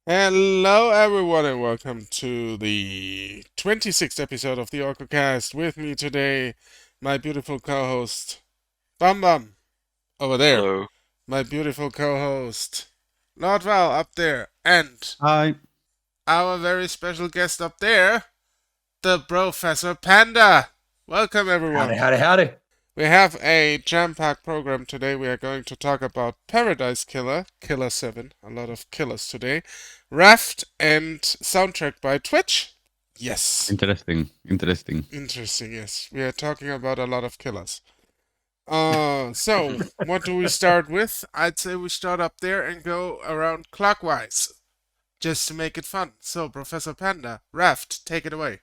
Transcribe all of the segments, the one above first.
Hello, everyone, and welcome to the 26th episode of the Orcocast. With me today, my beautiful co-host, Bum Bum, over there. Hello. My beautiful co-host, Lord Val, up there. And Hi. our very special guest up there, the Professor Panda. Welcome, Howdy, everyone. howdy, howdy. We have a jam-packed program today. We are going to talk about Paradise Killer, Killer 7, a lot of killers today, Raft, and soundtrack by Twitch. Yes. Interesting. Interesting, yes. We are talking about a lot of killers. So, what do we start with? I'd say we start up there and go around clockwise, just to make it fun. So, Professor Panda, Raft, take it away.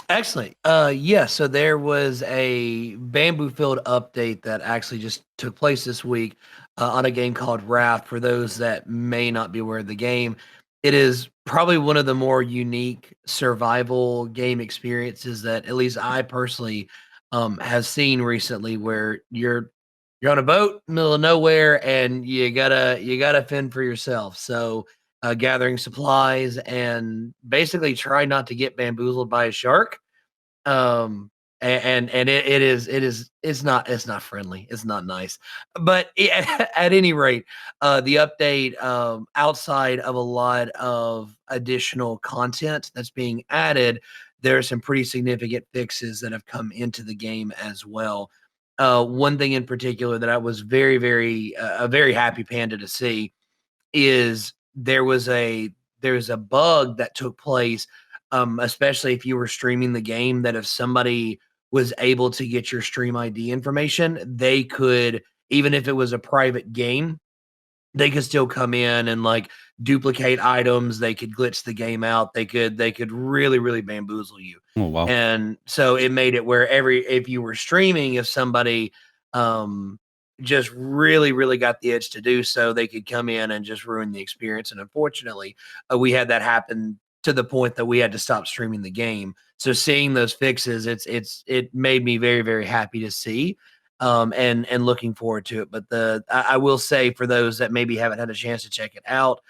Excellent. So there was a Bamboo Field update that actually just took place this week on a game called Raft. For those that may not be aware of the game, it is probably one of the more unique survival game experiences that at least I personally have seen recently, where you're on a boat, middle of nowhere, and you gotta fend for yourself. So gathering supplies and basically try not to get bamboozled by a shark. It's not friendly. It's not nice. But at any rate, the update, outside of a lot of additional content that's being added, there are some pretty significant fixes that have come into the game as well. One thing in particular that I was very happy panda to see is there's a bug that took place, especially if you were streaming the game, that if somebody was able to get your stream ID information, they could, even if it was a private game, they could still come in and like duplicate items. They could glitch the game out. They could really bamboozle you. Oh wow. And so it made it where if you were streaming, if somebody um just really got the itch to do so, they could come in and just ruin the experience. And unfortunately, we had that happen to the point that we had to stop streaming the game. So seeing those fixes, it made me very happy to see, and looking forward to it. But I will say, for those that maybe haven't had a chance to check it out,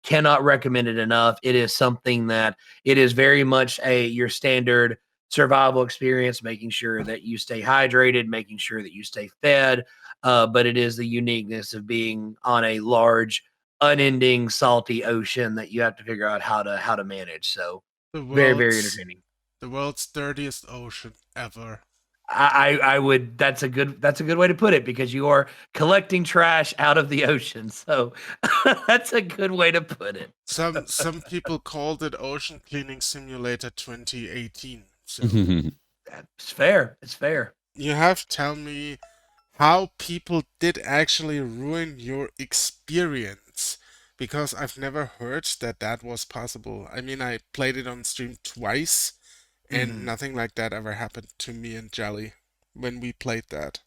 cannot recommend it enough. It is something that it is very much your standard survival experience, making sure that you stay hydrated, making sure that you stay fed. But it is the uniqueness of being on a large, unending, salty ocean that you have to figure out how to manage. So The very world's entertaining. the world's dirtiest ocean ever. I would that's a good way to put it, because you are collecting trash out of the ocean. So that's a good way to put it. Some people called it Ocean Cleaning Simulator 2018. So It's fair. It's fair. you have to tell me how people did actually ruin your experience, because I've never heard that that was possible. I mean, I played it on stream twice, and Mhm. nothing like that ever happened to me and Jelly when we played that.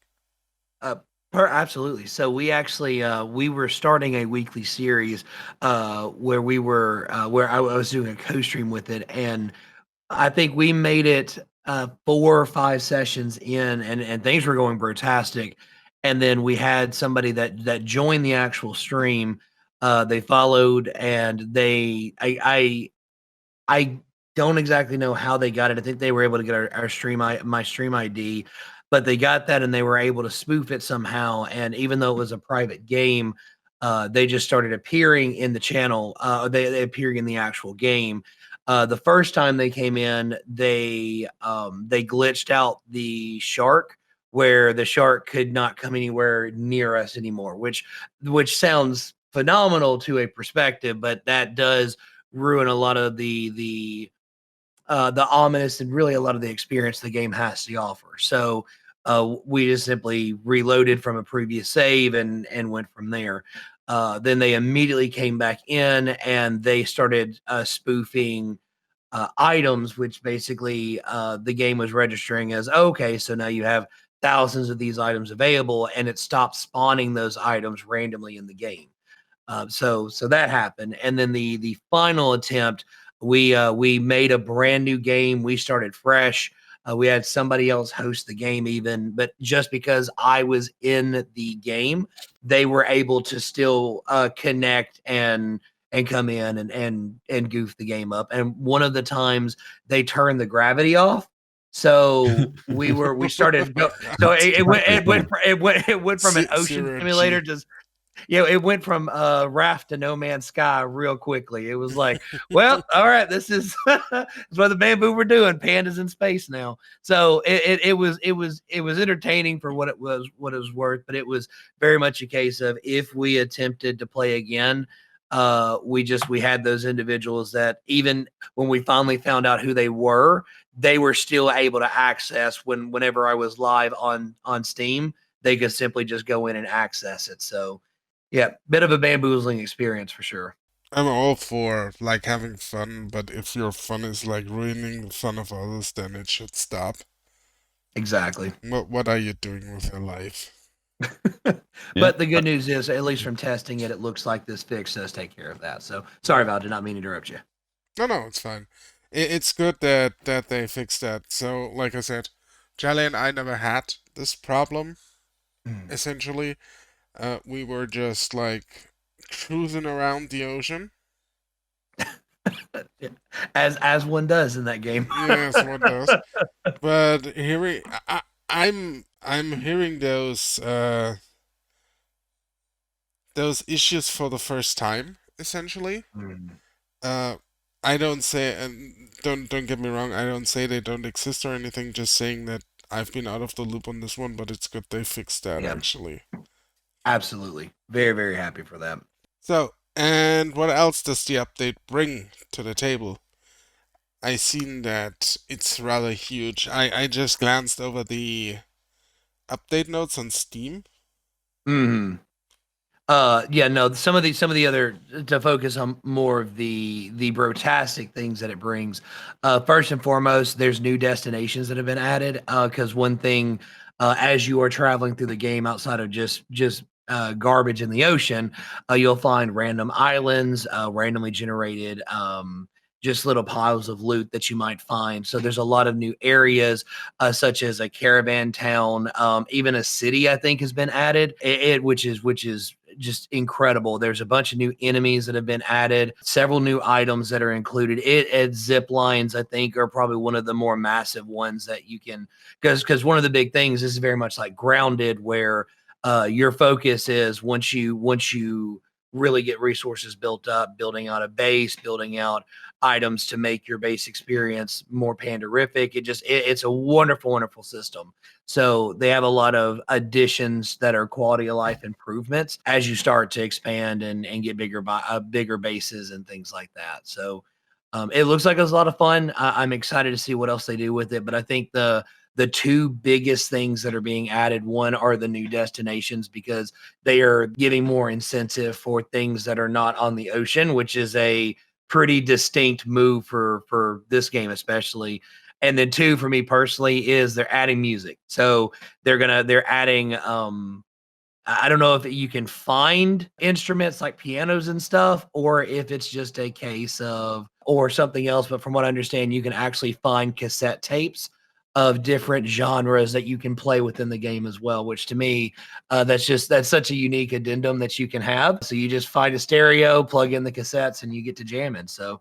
Uh, Absolutely. So we were starting a weekly series, where I was doing a co-stream with it, and I think we made it 4 or 5 sessions in, and things were going brotastic. And then we had somebody that joined the actual stream. They followed, and I don't exactly know how they got it. I think they were able to get our my stream ID, but they got that and they were able to spoof it somehow. And even though it was a private game, they just started appearing in the channel. They appearing in the actual game. The first time they came in, they glitched out the shark, where the shark could not come anywhere near us anymore, which sounds phenomenal to a perspective, but that does ruin a lot of the ominous and really a lot of the experience the game has to offer. So we just simply reloaded from a previous save and went from there. Then they immediately came back in and they started spoofing items, which basically the game was registering as, okay, so now you have thousands of these items available, and it stopped spawning those items randomly in the game. So that happened, and then the final attempt, we made a brand new game. We started fresh. We had somebody else host the game, even, but just because I was in the game, they were able to still connect and come in and goof the game up. And one of the times they turned the gravity off, so we started go. So it went from an ocean Zero simulator G. to it went from Raft to No Man's Sky real quickly. It was like, well, all right, this is what the bamboo we're doing. Pandas in space now. So it was entertaining for what it was worth, but it was very much a case of if we attempted to play again, we had those individuals that even when we finally found out who they were still able to access whenever I was live on Steam, they could simply just go in and access it. So yeah, bit of a bamboozling experience for sure. I'm all for like having fun, but if your fun is like ruining the fun of others, then it should stop. Exactly. What are you doing with your life? Yeah. But the good news is, at least from testing it, it looks like this fix does take care of that. So sorry, Val, did not mean to interrupt you. No, it's fine. It's good that they fixed that. So, like I said, Jolly and I never had this problem. Mm. Essentially, we were just like cruising around the ocean. As one does in that game. Yes, one does. But hearing, I'm hearing those issues for the first time. Essentially, Mm. uh, I don't say, and don't get me wrong, I don't say they don't exist or anything. Just saying that I've been out of the loop on this one, but it's good they fixed that Yeah, actually. absolutely. Very, very happy for that. So, and what else does the update bring to the table? I seen that it's rather huge. I just glanced over the update notes on Steam. Hmm. Yeah, no, some of the other to focus on more of the brotastic things that it brings. First and foremost, there's new destinations that have been added. Because one thing, as you are traveling through the game outside of just garbage in the ocean, you'll find random islands, randomly generated, just little piles of loot that you might find. So there's a lot of new areas, such as a caravan town, even a city. I think has been added. Which is just incredible. There's a bunch of new enemies that have been added, several new items that are included. Zip lines, I think, are probably one of the more massive ones that you can, because one of the big things is very much like Grounded, where your focus is once you really get resources built up, building out a base, building out items to make your base experience more panderific. It's a wonderful, wonderful system. So they have a lot of additions that are quality of life improvements as you start to expand and get bigger bases and things like that. So it looks like it's a lot of fun. I'm excited to see what else they do with it. But I think the two biggest things that are being added, one are the new destinations, because they are giving more incentive for things that are not on the ocean, which is a pretty distinct move for this game especially. And then two, for me personally, is they're adding music. So they're adding I don't know if you can find instruments like pianos and stuff, or if it's just a case of, or something else. But from what I understand, you can actually find cassette tapes of different genres that you can play within the game as well, which to me, that's such a unique addendum that you can have. So you just find a stereo, plug in the cassettes, and you get to jamming. So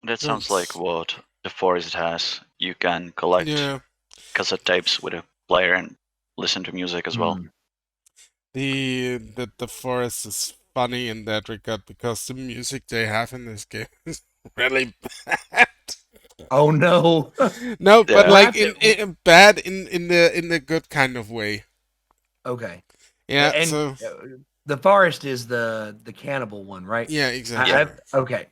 That sounds like That's what the Forest has. You can collect yeah. cassette tapes with a player and listen to music as well. mm. The forest is funny in that regard because the music they have in this game is really bad. Oh no. No, but Yeah. We'll like have to. bad in the good kind of way. Okay. Yeah, And so the forest is the cannibal one, right? yeah, Yeah. exactly. Okay.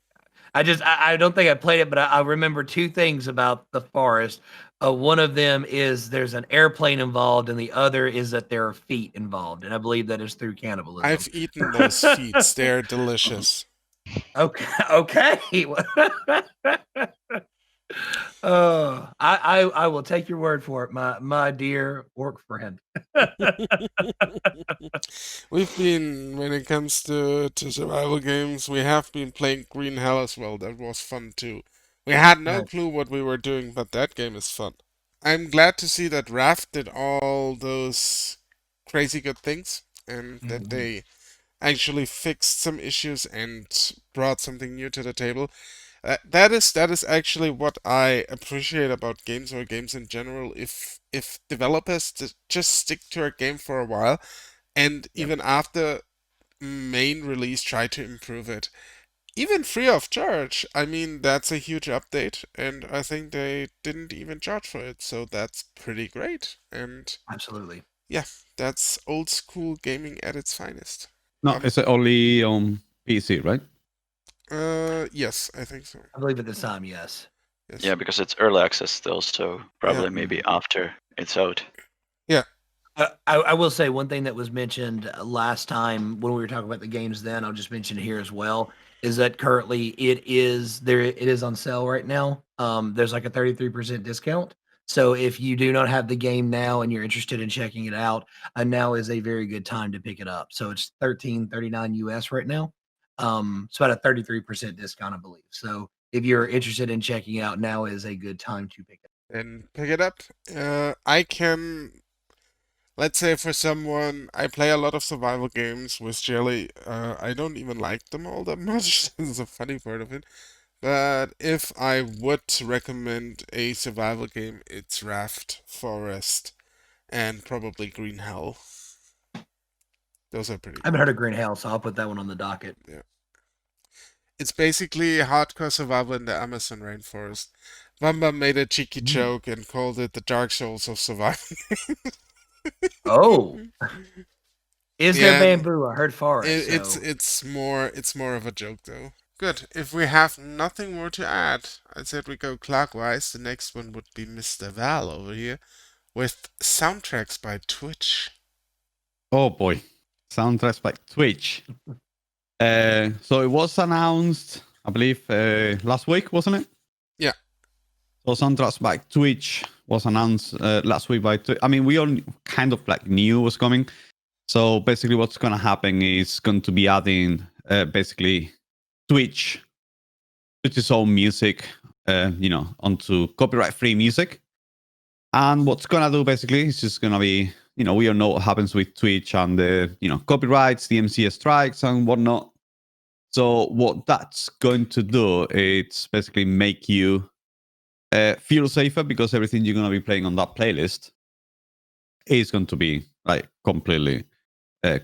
I don't think I played it, but I remember two things about the forest. One of them is there's an airplane involved, and the other is that there are feet involved, and I believe that is through cannibalism. I've eaten those feats. They're delicious. Okay, okay. I will take your word for it, my dear orc friend. We've been, when it comes to survival games, we have been playing Green Hell as well. That was fun too. We had no Right. clue what we were doing, but that game is fun. I'm glad to see that Raft did all those crazy good things and that Mhm. they actually fixed some issues and brought something new to the table. That is actually what I appreciate about games or games in general. If developers just stick to a game for a while and Yep. even after main release try to improve it, even free of charge. I mean, that's a huge update, and I think they didn't even charge for it, so that's pretty great. And Absolutely. yeah, that's old school gaming at its finest. No, Um, it's only on PC, right? yes, I think so. I believe at this time, yes. Yes, Yeah, because it's early access still, so yeah, probably maybe after it's out. yeah. I will say one thing that was mentioned last time when we were talking about the games. Then I'll just mention here as well is that currently it is on sale right now. There's like a 33% discount. So if you do not have the game now and you're interested in checking it out, now is a very good time to pick it up. So it's 13.39 US right now. It's about a 33% discount, I believe. So if you're interested in checking it out, now is a good time to pick it up. And pick it up. I can. Let's say for someone, I play a lot of survival games with Jelly. I don't even like them all that much. This is a funny part of it. But if I would recommend a survival game, it's Raft, Forest, and probably Green Hell. Those are pretty I haven't good. heard of Green Hell, so I'll put that one on the docket. Yeah. It's basically hardcore survival in the Amazon rainforest. Bamba made a cheeky joke and called it the Dark Souls of survival. Oh, is there Yeah, bamboo? I heard forest. it's So it's more of a joke though. Good. If we have nothing more to add, I said we go clockwise. The next one would be Mr. Val over here with soundtracks by Twitch. Oh boy, soundtracks by Twitch. So it was announced, I believe, last week, wasn't it? Yeah. So soundtracks by Twitch was announced last week by Twitch. I mean, we all kind of like knew was coming. So basically, what's going to happen is going to be adding basically Twitch, Twitch's own music, onto copyright-free music. And what's going to do basically is just going to be, we all know what happens with Twitch and the, copyrights, the DMCA strikes and whatnot. So what that's going to do, it's basically make you feel safer because everything you're going to be playing on that playlist is going to be like completely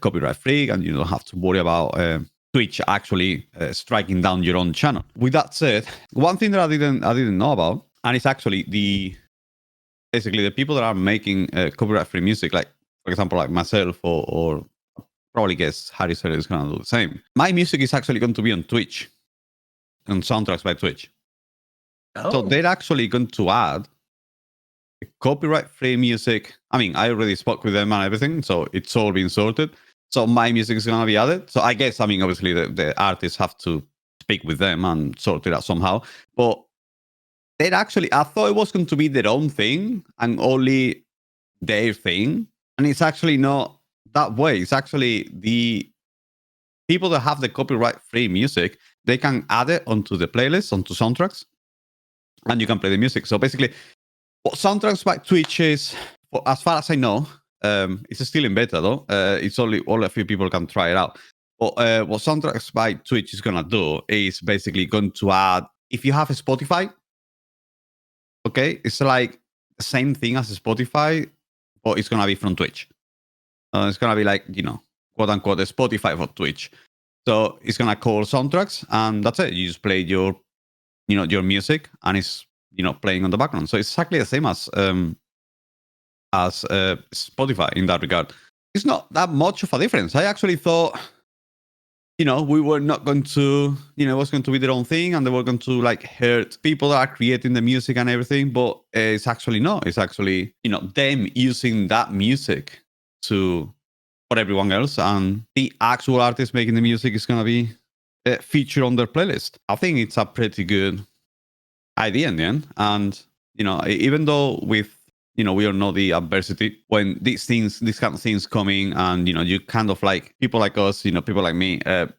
copyright free, and you don't have to worry about Twitch actually striking down your own channel. With that said, one thing that I didn't know about, and it's actually basically the people that are making copyright free music, like for example, like myself or probably guess Harry said is going to do the same. My music is actually going to be on Twitch, on soundtracks by Twitch. So they're actually going to add copyright-free music. I mean, I already spoke with them and everything, so it's all been sorted. So my music is going to be added. So I guess, I mean, obviously the artists have to speak with them and sort it out somehow. But they're actually, I thought it was going to be their own thing and only their thing. And it's actually not that way. It's actually the people that have the copyright-free music, they can add it onto the playlist, onto soundtracks, and you can play the music. So basically, what soundtracks by Twitch is, as far as I know, it's still in beta though. It's only a few people can try it out. But what soundtracks by Twitch is gonna do is basically going to add, if you have a Spotify, okay, it's like the same thing as a Spotify, but it's gonna be from Twitch. It's gonna be like, quote unquote, a Spotify for Twitch. So it's gonna call soundtracks, and that's it. You just play your music, and it's playing on the background. So it's exactly the same as Spotify in that regard. It's not that much of a difference. I actually thought, we were not going to, it was going to be their own thing, and they were going to like hurt people that are creating the music and everything. But it's actually not. It's actually, them using that music for everyone else, and the actual artist making the music is going to be featured on their playlist. I think it's a pretty good idea in the end. And even though with we all know the adversity when these kind of things coming, and you kind of like people like us, people like me, kind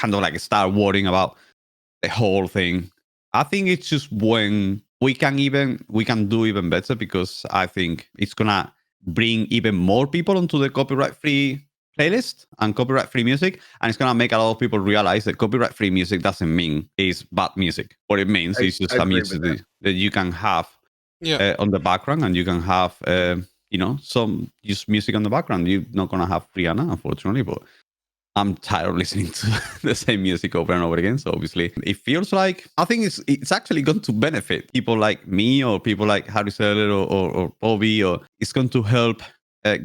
of like start worrying about the whole thing. I think it's just when we can do even better, because I think it's gonna bring even more people onto the copyright-free playlist and copyright-free music, and it's gonna make a lot of people realize that copyright-free music doesn't mean it's bad music. What it means is just I a agree with music that you can have Yeah. on the background, and you can have some just music on the background. You're not gonna have Rihanna, unfortunately, but I'm tired of listening to the same music over and over again. So obviously, it feels like I think it's actually going to benefit people like me, or people like Harry Seller, or Bobby, or it's going to help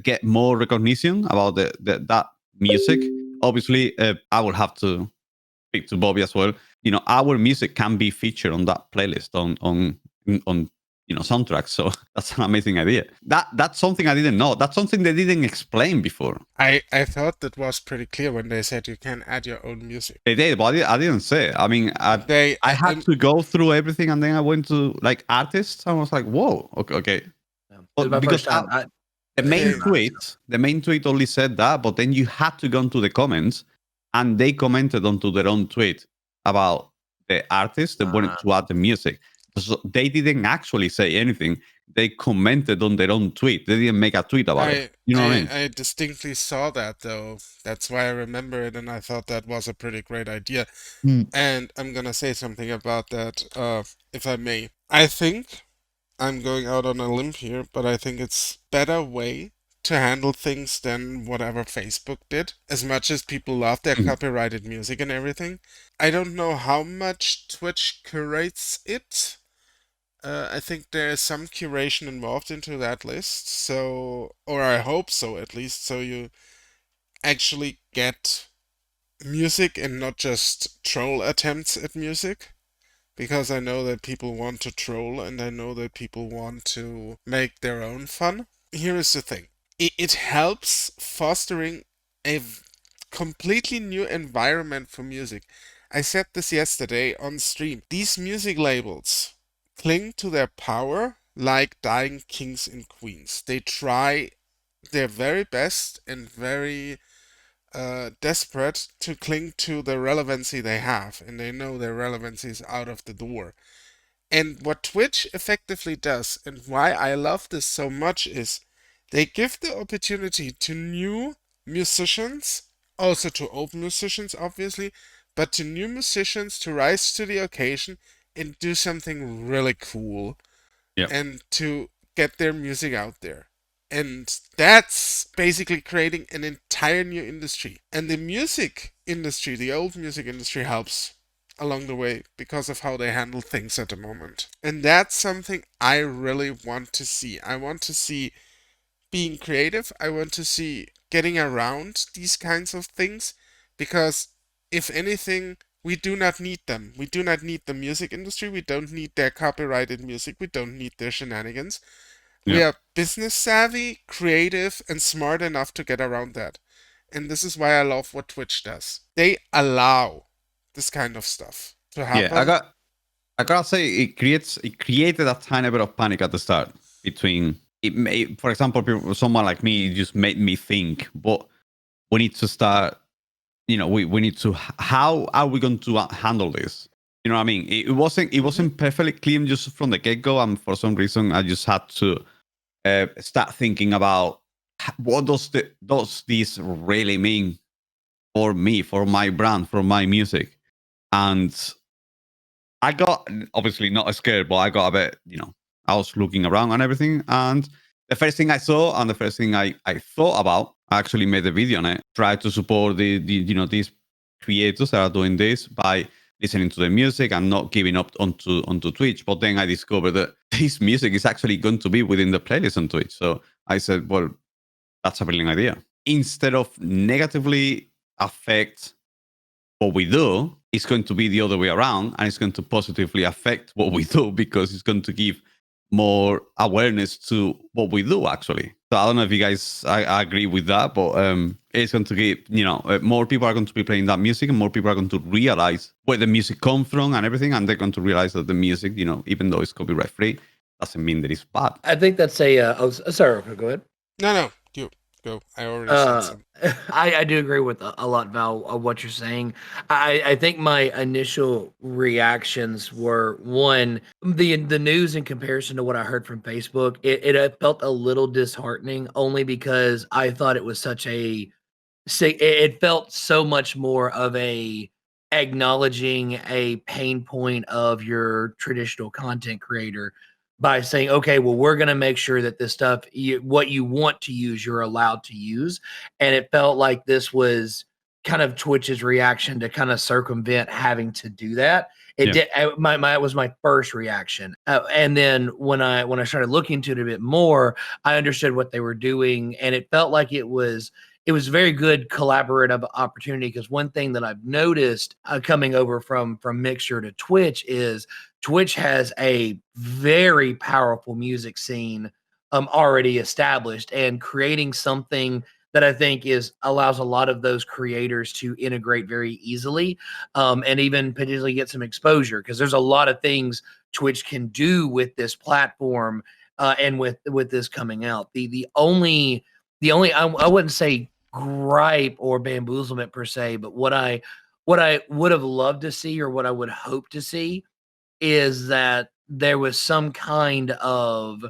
get more recognition about that music. Obviously, I will have to speak to Bobby as well. Our music can be featured on that playlist on soundtracks. So that's an amazing idea. That's something I didn't know. That's something they didn't explain before. I thought that was pretty clear when they said you can add your own music. They did, but I didn't say it. I mean, They I had to go through everything, and then I went to like artists, and I was like, "Whoa, okay." Yeah. It But was my because first time. the main Hey. tweet only said that, but then you had to go into the comments, and they commented onto their own tweet about the artist that wanted to add the music. So they didn't actually say anything. They commented on their own tweet. They didn't make a tweet about it. You know what I mean? I distinctly saw that though. That's why I remember it, and I thought that was a pretty great idea. And I'm gonna say something about that, if I may. I think I'm going out on a limb here, but I think it's better way to handle things than whatever Facebook did. As much as people love their Mhm. copyrighted music and everything, I don't know how much Twitch curates it. I think there is some curation involved into that list, so, or I hope so at least, so you actually get music and not just troll attempts at music. Because I know that people want to troll and I know that people want to make their own fun. Here is the thing. It helps fostering a completely new environment for music. I said this yesterday on stream. These music labels cling to their power like dying kings and queens. They try their very best and very desperate to cling to the relevancy they have, and they know their relevancy is out of the door. And what Twitch effectively does, and why I love this so much, is they give the opportunity to new musicians, also to old musicians, obviously, but to new musicians to rise to the occasion and do something really cool Yeah. and to get their music out there. And that's basically creating an entire new industry. And the music industry, the old music industry, helps along the way because of how they handle things at the moment. And that's something I really want to see. I want to see being creative. I want to see getting around these kinds of things because, if anything, we do not need them. We do not need the music industry. We don't need their copyrighted music. We don't need their shenanigans. We Yeah. are business savvy, creative, and smart enough to get around that. And this is why I love what Twitch does. They allow this kind of stuff to Yeah, happen. I gotta say, it created a tiny bit of panic at the start between for example, someone like me, it just made me think, but we need to start. We need to. How are we going to handle this? You know what I mean? It wasn't perfectly clean just from the get go, and for some reason, I just had to start thinking about what does this really mean for me, for my brand, for my music, and I got obviously not scared, but I got a bit, I was looking around and everything. And the first thing I saw and the first thing I thought about, I actually made a video on it, try to support these creators that are doing this by listening to the music and not giving up onto Twitch. But then I discovered that this music is actually going to be within the playlist on Twitch. So I said, well, that's a brilliant idea. Instead of negatively affect what we do, it's going to be the other way around, and it's going to positively affect what we do because it's going to give more awareness to what we do, actually. So I don't know if you guys I agree with that, but it's going to give, more people are going to be playing that music, and more people are going to realize where the music comes from and everything, and they're going to realize that the music, even though it's copyright free, doesn't mean that it's bad. I think that's sorry, go ahead. No, you. Go. I already said some. I do agree with a lot, Val, of what you're saying. I think my initial reactions were one, the news in comparison to what I heard from Facebook. It felt a little disheartening, only because I thought it was such a it felt so much more of a acknowledging a pain point of your traditional content creator by saying, okay, well, we're going to make sure that this stuff, what you want to use, you're allowed to use. And it felt like this was kind of Twitch's reaction to kind of circumvent having to do that. It did. It was my first reaction, and then when I started looking into it a bit more, I understood what they were doing, and it felt like it was a very good collaborative opportunity. Because one thing that I've noticed coming over from Mixer to Twitch is Twitch has a very powerful music scene already established, and creating something that I think allows a lot of those creators to integrate very easily, and even potentially get some exposure, because there's a lot of things Twitch can do with this platform, and with this coming out. I wouldn't say gripe or bamboozlement per se, but what I would have loved to see, or what I would hope to see, is that there was some kind of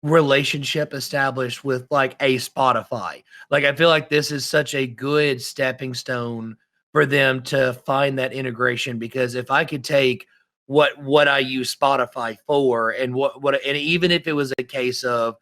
relationship established with like a Spotify. Like, I feel like this is such a good stepping stone for them to find that integration, because if I could take what I use Spotify for, and and even if it was a case of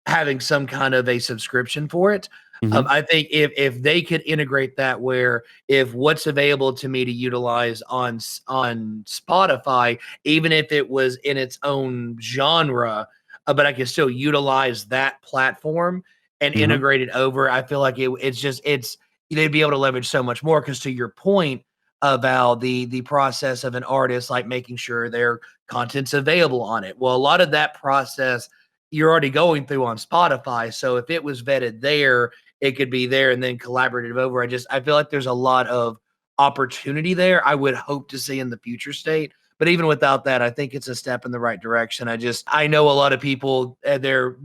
having some kind of a subscription for it, I think if they could integrate that, where if what's available to me to utilize on Spotify, even if it was in its own genre, but I can still utilize that platform and integrate it over. I feel like it's they'd be able to leverage so much more, because to your point about the process of an artist, like making sure their content's available on it. Well, a lot of that process you're already going through on Spotify. So if it was vetted there, it could be there and then collaborative over. I feel like there's a lot of opportunity there. I would hope to see in the future state. But even without that, I think it's a step in the right direction. I know a lot of people, they're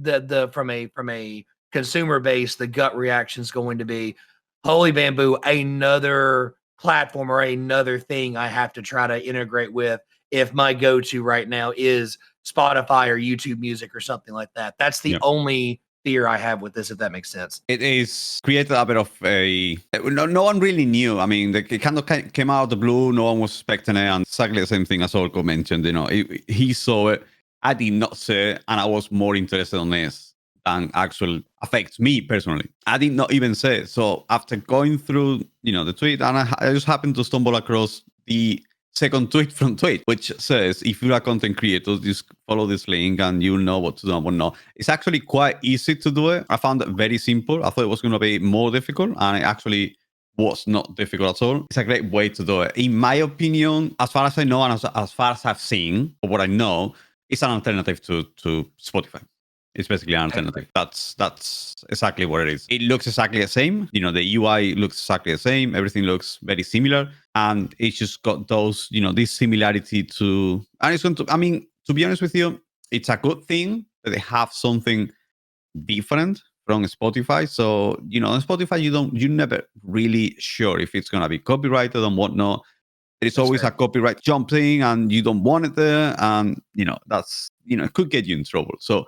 from a consumer base, the gut reaction is going to be, holy bamboo, another platform or another thing I have to try to integrate with, if my go-to right now is Spotify or YouTube Music or something like that. That's the only fear I have with this, if that makes sense. It is created a bit of a no one really knew. I mean, it kind of came out of the blue. No one was expecting it, and exactly the same thing as Orco mentioned. He saw it. I did not see it, and I was more interested on this than actual affects me personally. I did not even say it. So after going through, the tweet, and I just happened to stumble across the second tweet from Twitch, which says, if you're a content creator, just follow this link and you'll know what to do and what not. It's actually quite easy to do it. I found it very simple. I thought it was going to be more difficult, and it actually was not difficult at all. It's a great way to do it. In my opinion, as far as I know, and as far as I've seen, or what I know, it's an alternative to Spotify. It's basically an alternative. That's exactly what it is. It looks exactly the same. The UI looks exactly the same. Everything looks very similar. And it's just got those, this similarity to, and it's going to, I mean, to be honest with you, it's a good thing that they have something different from Spotify. So, on Spotify, you're never really sure if it's going to be copyrighted and whatnot. There's always a copyright jumping and you don't want it there. And, that's, it could get you in trouble. So,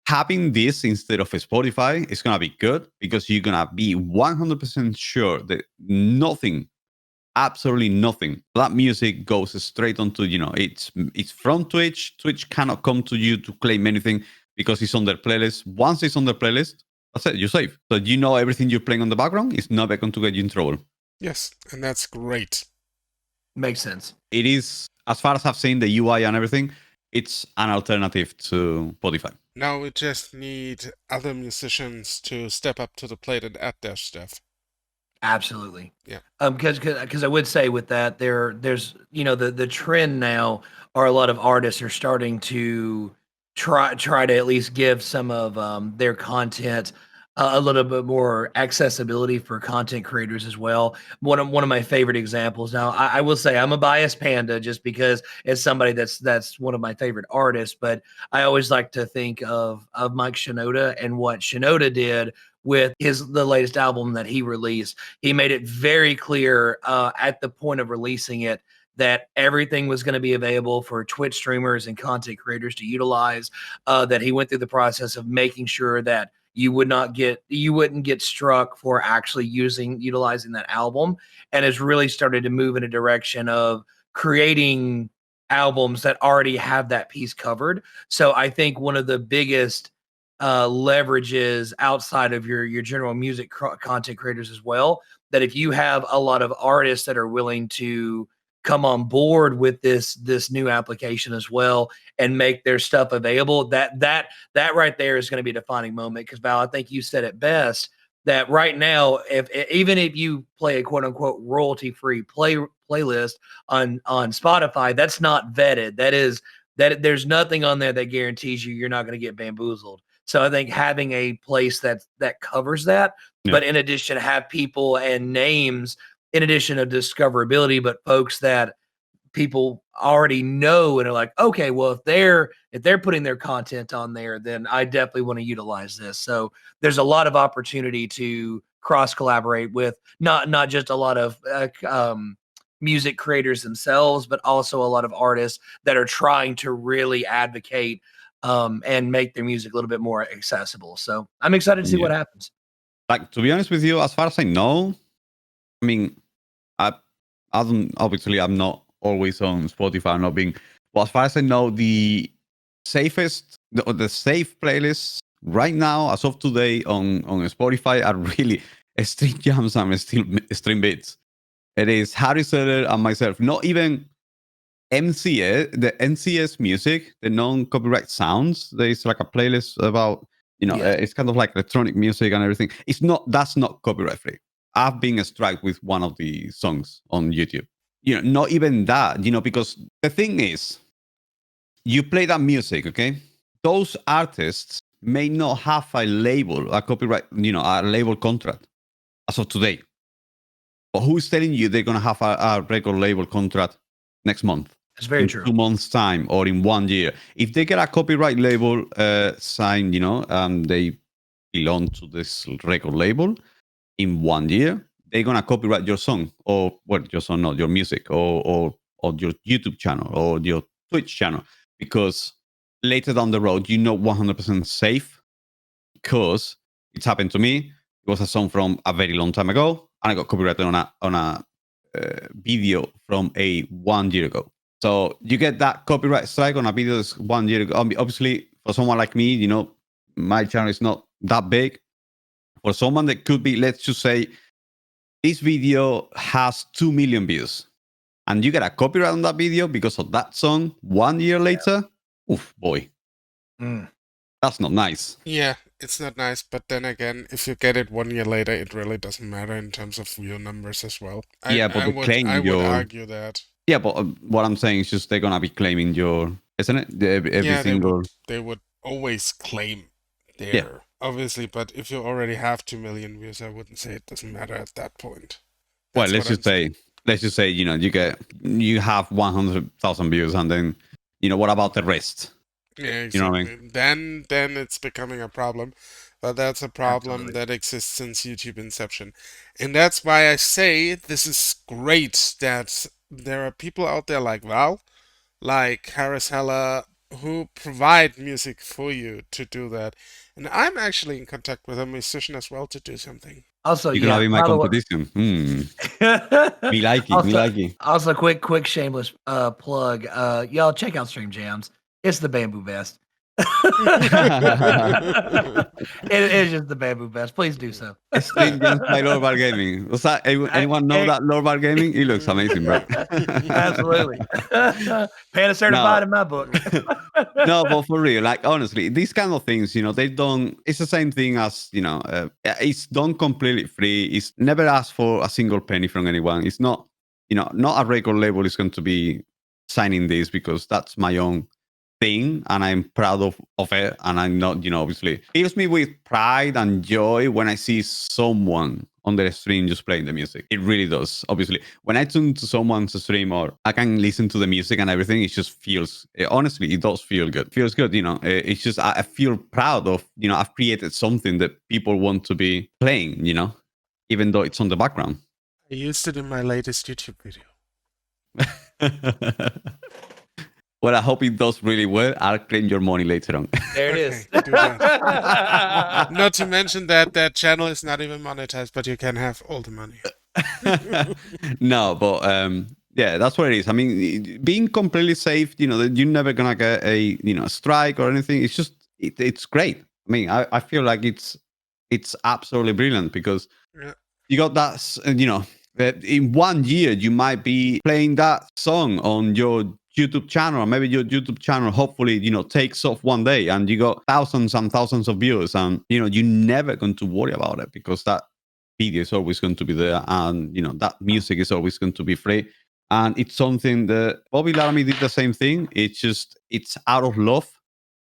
having this instead of Spotify is going to be good, because you're going to be 100% sure that absolutely nothing, that music goes straight onto, it's from Twitch. Twitch cannot come to you to claim anything because it's on their playlist. Once it's on their playlist, that's it, you're safe. So everything you're playing on the background is never going to get you in trouble. Yes, and that's great. Makes sense. It is, as far as I've seen the UI and everything, it's an alternative to Spotify. Now we just need other musicians to step up to the plate and add their stuff. Absolutely. Yeah. Because I would say with that, there's the trend now, are a lot of artists are starting to try to at least give some of their content a little bit more accessibility for content creators as well. One of my favorite examples. Now, I will say I'm a biased panda just because it's somebody that's one of my favorite artists. But I always like to think of Mike Shinoda and what Shinoda did with the latest album that he released. He made it very clear at the point of releasing it that everything was going to be available for Twitch streamers and content creators to utilize. That he went through the process of making sure that you wouldn't get struck for actually utilizing that album, and has really started to move in a direction of creating albums that already have that piece covered. So I think one of the biggest leverages outside of your general music content creators as well, that if you have a lot of artists that are willing to come on board with this new application as well and make their stuff available, that right there is going to be a defining moment. Because Val, I think you said it best, that right now, even if you play a quote unquote royalty free playlist on Spotify, that's not vetted. That there's nothing on there that guarantees you're not going to get bamboozled. So I think having a place that covers that, but in addition, have people and names in addition of discoverability, but folks that people already know and are like, okay, well, if they're putting their content on there, then I definitely want to utilize this. So there's a lot of opportunity to cross collaborate with not just a lot of music creators themselves, but also a lot of artists that are trying to really advocate and make their music a little bit more accessible. So I'm excited to see what happens. Like, to be honest with you, as far as I know, I mean, I don't, obviously I'm not always on Spotify, I'm not being, but as far as I know, the safe playlists right now, as of today on Spotify, are really stream jams and stream beats. It is Harry Seller and myself, not even MCS, the NCS music, the non-copyright sounds. There's like a playlist about, it's kind of like electronic music and everything. That's not copyright free. I've been struck with one of the songs on YouTube. Not even that, because the thing is, you play that music, okay? Those artists may not have a label, a copyright, a label contract as of today. But who's telling you they're going to have a record label contract next month? That's very in true. 2 months' time or in 1 year. If they get a copyright label signed, they belong to this record label, in 1 year, they're gonna copyright your song, or your song, not your music, or your YouTube channel or your Twitch channel, because later down the road, 100% safe, because it's happened to me. It was a song from a very long time ago, and I got copyrighted on a video from 1 year ago. So you get that copyright strike on a video that's 1 year ago. Obviously, for someone like me, my channel is not that big. For someone that could be, let's just say, this video has 2 million views, and you get a copyright on that video because of that song 1 year later. Oof, boy. That's not nice. Yeah, it's not nice, but then again, if you get it 1 year later, it really doesn't matter in terms of view numbers as well. But I would argue that. Yeah, but what I'm saying is just they're gonna be claiming your, isn't it? Every single. They would always claim their, obviously, but if you already have 2 million views, I wouldn't say it doesn't matter at that point. Well, let's just say, you have 100,000 views, and then, what about the rest? Yeah, exactly. You know what I mean? Then it's becoming a problem. But that's a problem that exists since YouTube inception. And that's why I say this is great that there are people out there like Val, like Harris Heller, who provide music for you to do that. And I'm actually in contact with a musician as well to do something. Also, you're gonna be my competition. Me like it. Also, quick shameless plug. Y'all check out Stream Jams. It's the bamboo best. It's just the bamboo best. Please do so. Stream Jams by Lorbar Gaming. Was that anyone know that Lorbar Gaming? It looks amazing, bro. Absolutely. Panda certified in my book. No, but for real, like, honestly, these kind of things, they don't. It's the same thing as it's done completely free. It's never asked for a single penny from anyone. It's not, not a record label is going to be signing this because that's my own thing, and I'm proud of it. And I'm not, obviously, fills me with pride and joy when I see someone on their stream just playing the music. It really does. Obviously, when I tune to someone's stream or I can listen to the music and everything, it just feels, honestly, it does feel good. It feels good, It's just, I feel proud of, I've created something that people want to be playing, even though it's on the background. I used it in my latest YouTube video. Well, I hope it does really well. I'll claim your money later on. There it Okay, is. do that. Not to mention that channel is not even monetized, but you can have all the money. No, but yeah, that's what it is. I mean, being completely safe, that you're never gonna get a strike or anything. It's just it's great. I mean, I feel like it's absolutely brilliant because Yeah. you got that. That in 1 year you might be playing that song on your YouTube channel, or maybe your YouTube channel hopefully takes off one day, and you got thousands and thousands of views, and you're never going to worry about it because that video is always going to be there, and that music is always going to be free. And it's something that Bobby Laramie did the same thing. It's out of love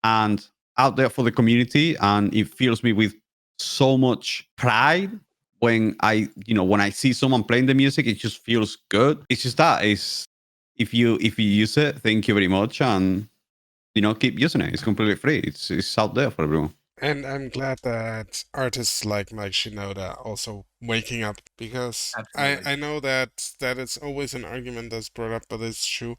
and out there for the community, and it fills me with so much pride when I see someone playing the music. It just feels good. It's just that is if you use it, thank you very much, and keep using it. It's completely free. It's out there for everyone. And I'm glad that artists like Mike Shinoda also waking up, because Absolutely. I know that it's always an argument that's brought up, but it's true.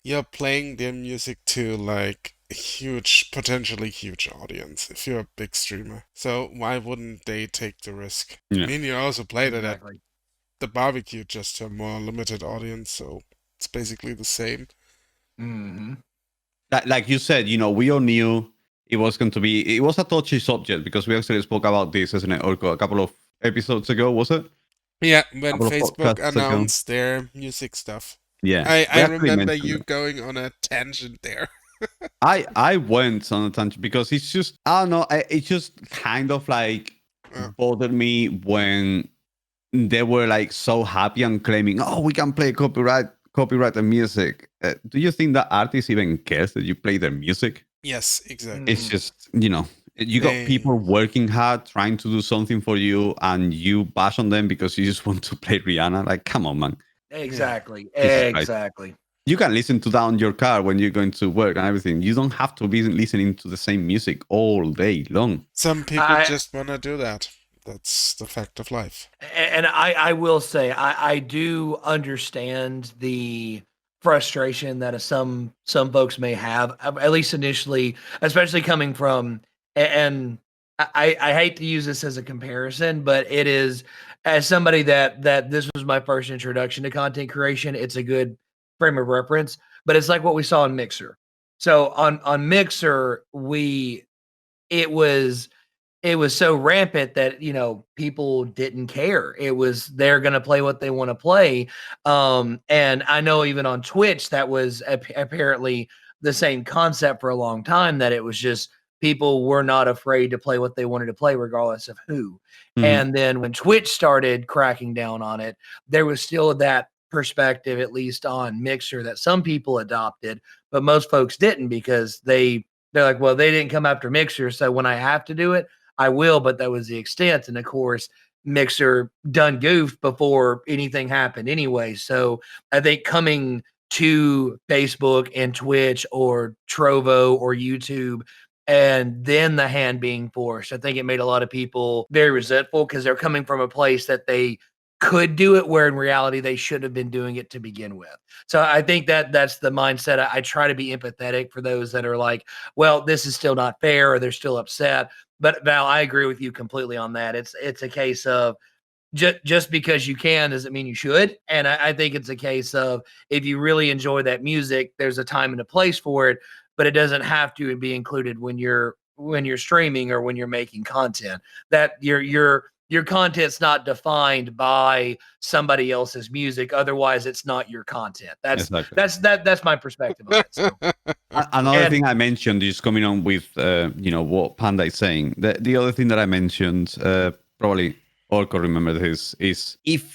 You're playing their music to like a huge, potentially huge audience if you're a big streamer. So why wouldn't they take the risk? Yeah. I mean, you also played it at Exactly. the barbecue just to a more limited audience, so it's basically the same. Mm-hmm. Like you said, we all knew it was going to be. It was a touchy subject because we actually spoke about this, isn't it, Orco, a couple of episodes ago, was it? Yeah, when Couple of Facebook podcasts ago. announced their music stuff. Yeah, I we actually remember mentioned you it. going on a tangent there. I went on a tangent because it's just, I don't know, it just kind of like bothered me when they were like so happy and claiming, oh, we can play copyrighted music. Do you think that artists even cares that you play their music? Yes, exactly. It's just, you got people working hard trying to do something for you, and you bash on them because you just want to play Rihanna. Like, come on, man. Exactly. Jesus Christ. Exactly. You can listen to that on your car when you're going to work and everything. You don't have to be listening to the same music all day long. Some people just want to do that. That's the fact of life. And I will say I do understand the frustration that some folks may have, at least initially, especially coming from, and I hate to use this as a comparison, but it is, as somebody that this was my first introduction to content creation, it's a good frame of reference. But it's like what we saw in Mixer. So on Mixer, it was so rampant that people didn't care. It was, they're going to play what they want to play. And I know even on Twitch that was apparently the same concept for a long time, that it was just people were not afraid to play what they wanted to play regardless of who. And then when Twitch started cracking down on it, there was still that perspective, at least on Mixer, that some people adopted, but most folks didn't, because they're like, well, they didn't come after Mixer, so when I have to do it, I will, but that was the extent. And of course, Mixer done goofed before anything happened anyway. So I think coming to Facebook and Twitch or Trovo or YouTube, and then the hand being forced, I think it made a lot of people very resentful, because they're coming from a place that they could do it, where in reality they should have been doing it to begin with. So I think that that's the mindset. I try to be empathetic for those that are like, well, this is still not fair, or they're still upset. But Val, I agree with you completely on that. It's a case of just because you can doesn't mean you should. And I think it's a case of, if you really enjoy that music, there's a time and a place for it, but it doesn't have to be included when you're streaming or when you're making content. That your content's not defined by somebody else's music. Otherwise, it's not your content. That's my perspective on it. So. Another thing I mentioned is coming on with what Panda is saying. The other thing that I mentioned, probably Orco remember this, is if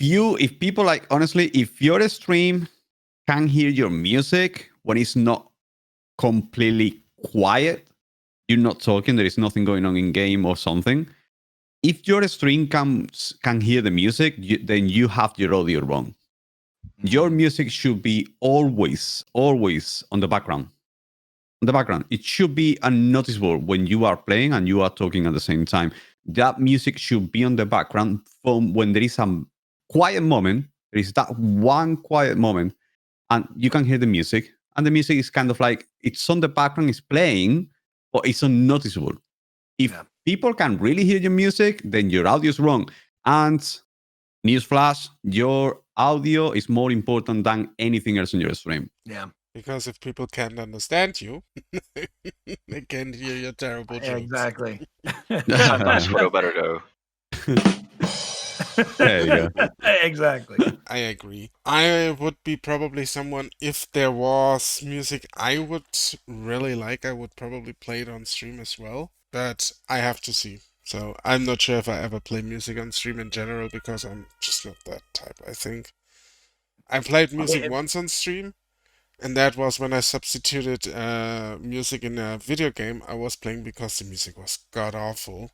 people, like, honestly, if your stream can hear your music when it's not completely quiet, you're not talking, there is nothing going on in game or something, if your stream can hear the music, then you have your audio wrong. Your music should be always on the background. On the background, it should be unnoticeable when you are playing and you are talking at the same time. That music should be on the background from when there is a quiet moment. There is that one quiet moment, and you can hear the music, and the music is kind of like it's on the background, it's playing, but it's unnoticeable. If people can really hear your music, then your audio is wrong. And newsflash, your audio is more important than anything else in your stream. Yeah. Because if people can't understand you, they can't hear your terrible jokes. Exactly. Sometimes photo better go. There you go. Exactly. I agree. I would be probably someone, if there was music I would really like, I would probably play it on stream as well. But I have to see. So I'm not sure if I ever play music on stream in general, because I'm just not that type, I think. I played music once on stream, and that was when I substituted music in a video game I was playing because the music was god-awful.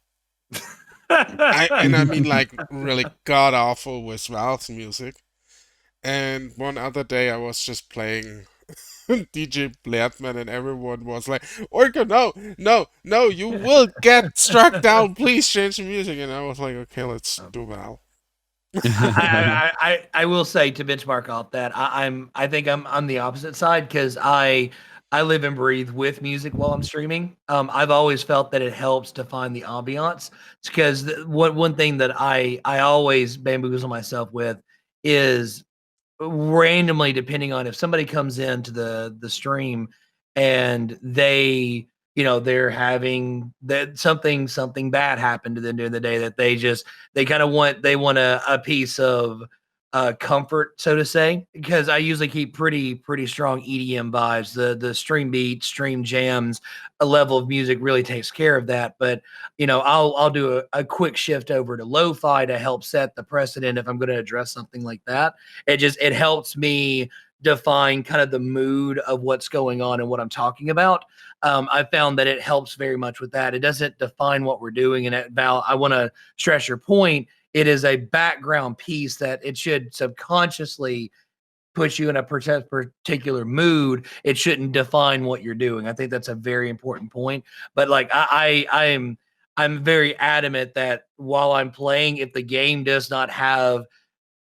I mean, like, really god-awful with Valve's music. And one other day I was just playing DJ Blairman, and everyone was like, Orca, no, you will get struck down, please change the music. And I was like, okay, let's do Val. I will say, to benchmark off that, I think I'm on the opposite side, because I live and breathe with music while I'm streaming. I've always felt that it helps to find the ambiance, because one thing that I always bamboozle myself with is randomly, depending on if somebody comes into the stream and they, they're having that something bad happened to them during the day, that they kind of want a piece of comfort, so to say, because I usually keep pretty strong EDM vibes. The stream beats, stream jams, a level of music really takes care of that. But I'll do a quick shift over to lo-fi to help set the precedent if I'm going to address something like that. It helps me define kind of the mood of what's going on and what I'm talking about. I found that it helps very much with that. It doesn't define what we're doing. And Val, I want to stress your point. It is a background piece that it should subconsciously put you in a particular mood. It shouldn't define what you're doing. I think that's a very important point. But like I'm very adamant that while I'm playing, if the game does not have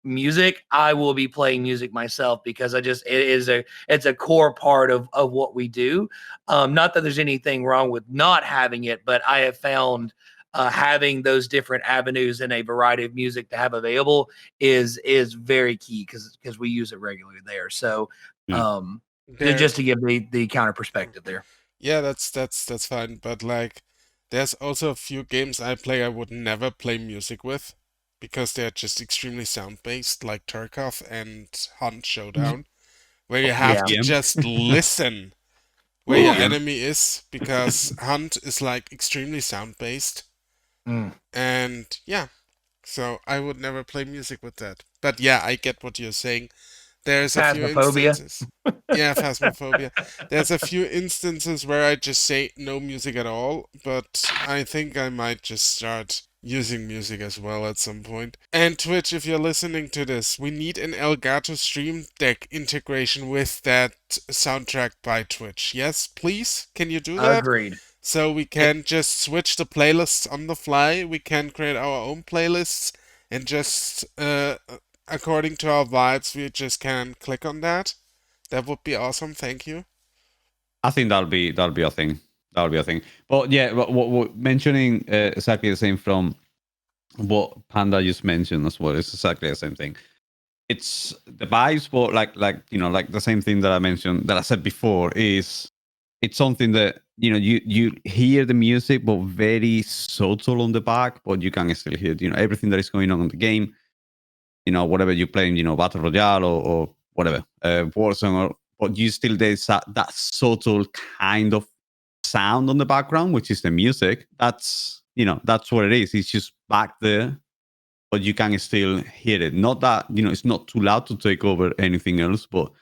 music, I will be playing music myself, because it's a core part of what we do. Not that there's anything wrong with not having it, but I have found having those different avenues and a variety of music to have available is very key, because we use it regularly there. So just to give the counter perspective there. Yeah, that's fine. But like, there's also a few games I play I would never play music with, because they're just extremely sound-based, like Tarkov and Hunt Showdown, where you have to just listen where your enemy is, because Hunt is like extremely sound-based. And yeah, so I would never play music with that. But yeah, I get what you're saying. There's a few instances. Yeah, Phasmophobia. There's a few instances where I just say no music at all, but I think I might just start using music as well at some point. And Twitch, if you're listening to this, we need an Elgato Stream Deck integration with that soundtrack by Twitch. Yes, please? Can you do that? Agreed. So we can just switch the playlists on the fly. We can create our own playlists, and just according to our vibes, we just can click on that. That would be awesome. Thank you. I think that'll be a thing. That'll be a thing. But yeah, what mentioning exactly the same from what Panda just mentioned as well. It's exactly the same thing. It's the vibes, but like the same thing that I mentioned, that I said before, is it's something that you hear the music, but very subtle on the back, but you can still hear everything that is going on in the game. Whatever you're playing, Battle Royale or whatever, Warzone, but you still, there's that subtle kind of sound on the background, which is the music. That's what it is. It's just back there, but you can still hear it. Not that it's not too loud to take over anything else, but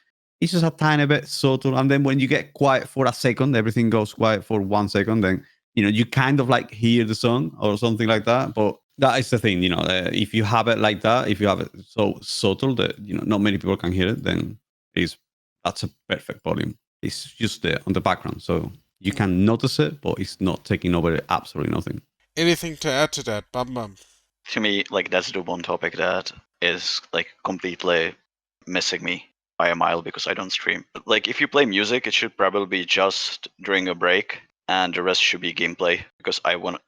it's just a tiny bit subtle. And then when you get quiet for a second, everything goes quiet for 1 second, then you kind of like hear the song or something like that. But that is the thing, if you have it like that, if you have it so subtle that not many people can hear it, then that's a perfect volume. It's just there on the background, so you can notice it, but it's not taking over absolutely nothing. Anything to add to that, Bum Bum? To me, like that's the one topic that is like completely missing me by a mile because I don't stream. Like if you play music, it should probably be just during a break, and the rest should be gameplay because I want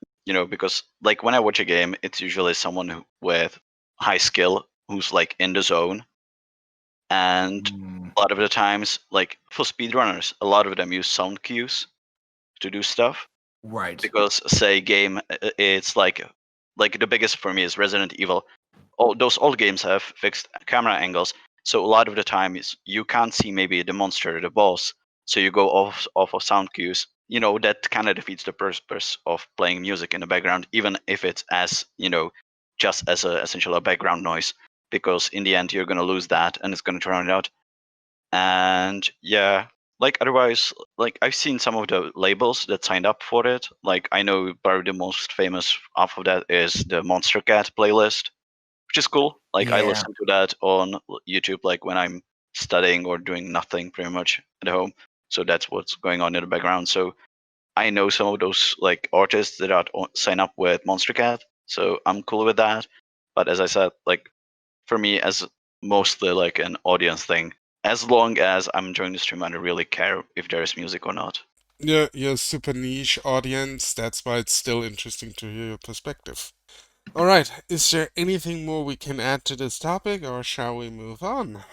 because like when I watch a game, it's usually someone with high skill who's like in the zone, and a lot of the times, like for speedrunners, a lot of them use sound cues to do stuff. Right. Because say game, it's like the biggest for me is Resident Evil. All those old games have fixed camera angles, so a lot of the time is you can't see maybe the monster, the boss, so you go off of sound cues. That kind of defeats the purpose of playing music in the background, even if it's as just as a essential a background noise, because in the end you're gonna lose that and it's gonna drown it out. And yeah, like otherwise, like I've seen some of the labels that signed up for it. Like I know probably the most famous off of that is the Monster Cat playlist, which is cool. Like I Yeah. listen to that on YouTube, like when I'm studying or doing nothing, pretty much at home. So that's what's going on in the background. So I know some of those like artists that are sign up with Monster Cat, so I'm cool with that. But as I said, like for me, as mostly like an audience thing, as long as I'm enjoying the stream, I don't really care if there is music or not. You're a super niche audience. That's why it's still interesting to hear your perspective. All right. Is there anything more we can add to this topic, or shall we move on?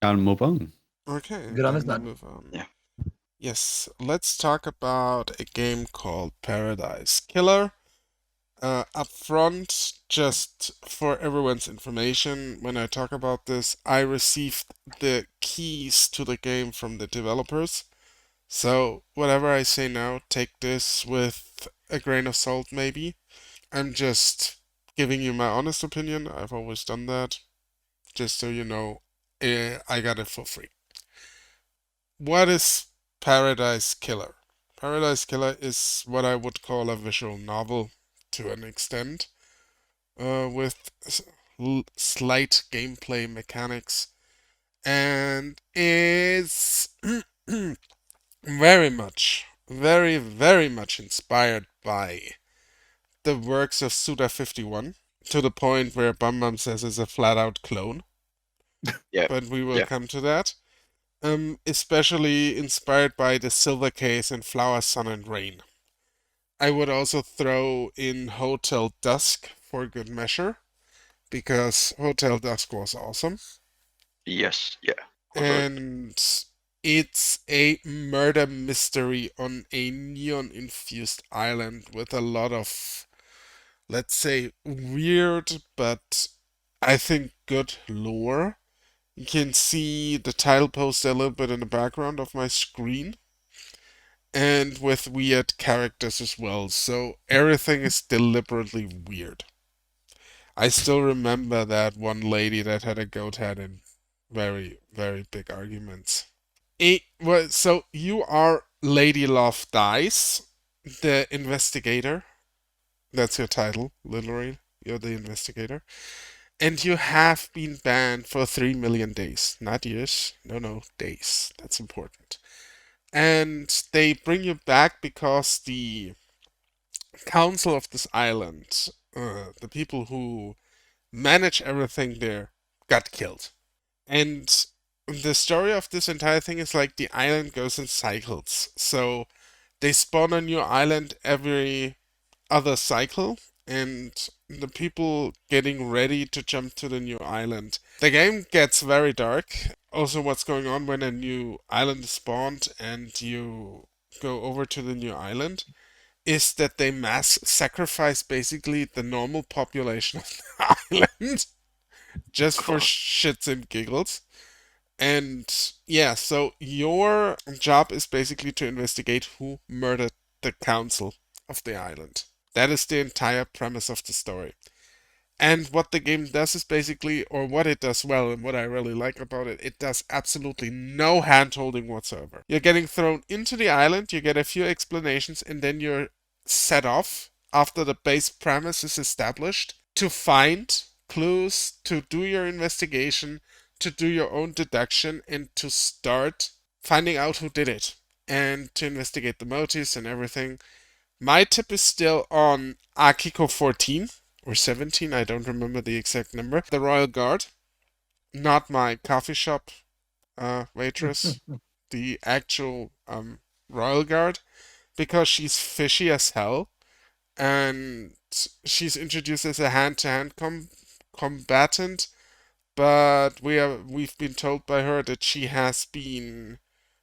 I'll move on. Okay. Good on then this we'll done. move on. Yeah. Yes. Let's talk about a game called Paradise Killer. Up front, just for everyone's information, when I talk about this, I received the keys to the game from the developers. So, whatever I say now, take this with a grain of salt, maybe. I'm just giving you my honest opinion. I've always done that. Just so you know, I got it for free. What is Paradise Killer? Paradise Killer is what I would call a visual novel to an extent, with slight gameplay mechanics, and is very much inspired by the works of Suda51, to the point where Bum Bum says it's a flat out clone. Yeah. But we will Yeah. come to that. Especially inspired by the Silver Case and Flower, Sun and Rain. I would also throw in Hotel Dusk for good measure, because Hotel Dusk was awesome. Yes. Yeah. And it's a murder mystery on a neon-infused island with a lot of, let's say, weird but I think good lore. You can see the title poster a little bit in the background of my screen, and with weird characters as well, so everything is deliberately weird. I still remember that one lady that had a goat head and very big arguments. So you are Lady Love Dice, the investigator. That's your title, literally. You're the investigator. And you have been banned for 3 million days. Not years. No, days. That's important. And they bring you back because the council of this island, the people who manage everything there, got killed. And the story of this entire thing is like the island goes in cycles. So they spawn a new island every other cycle, and the people getting ready to jump to the new island. The game gets very dark. Also, what's going on when a new island is spawned and you go over to the new island is that they mass sacrifice basically the normal population of the island just for Cool. shits and giggles. And yeah, so your job is basically to investigate who murdered the council of the island. That is the entire premise of the story. And what the game does is basically, or what it does well, and what I really like about it, it does absolutely no hand holding whatsoever. You're getting thrown into the island, you get a few explanations, and then you're set off after the base premise is established to find clues, to do your investigation, to do your own deduction, and to start finding out who did it, and to investigate the motives and everything. My tip is still on Akiko 14 or 17, I don't remember the exact number. The Royal Guard, not my coffee shop waitress, the actual Royal Guard, because she's fishy as hell, and she's introduced as a hand-to-hand combatant, but we've been told by her that she has been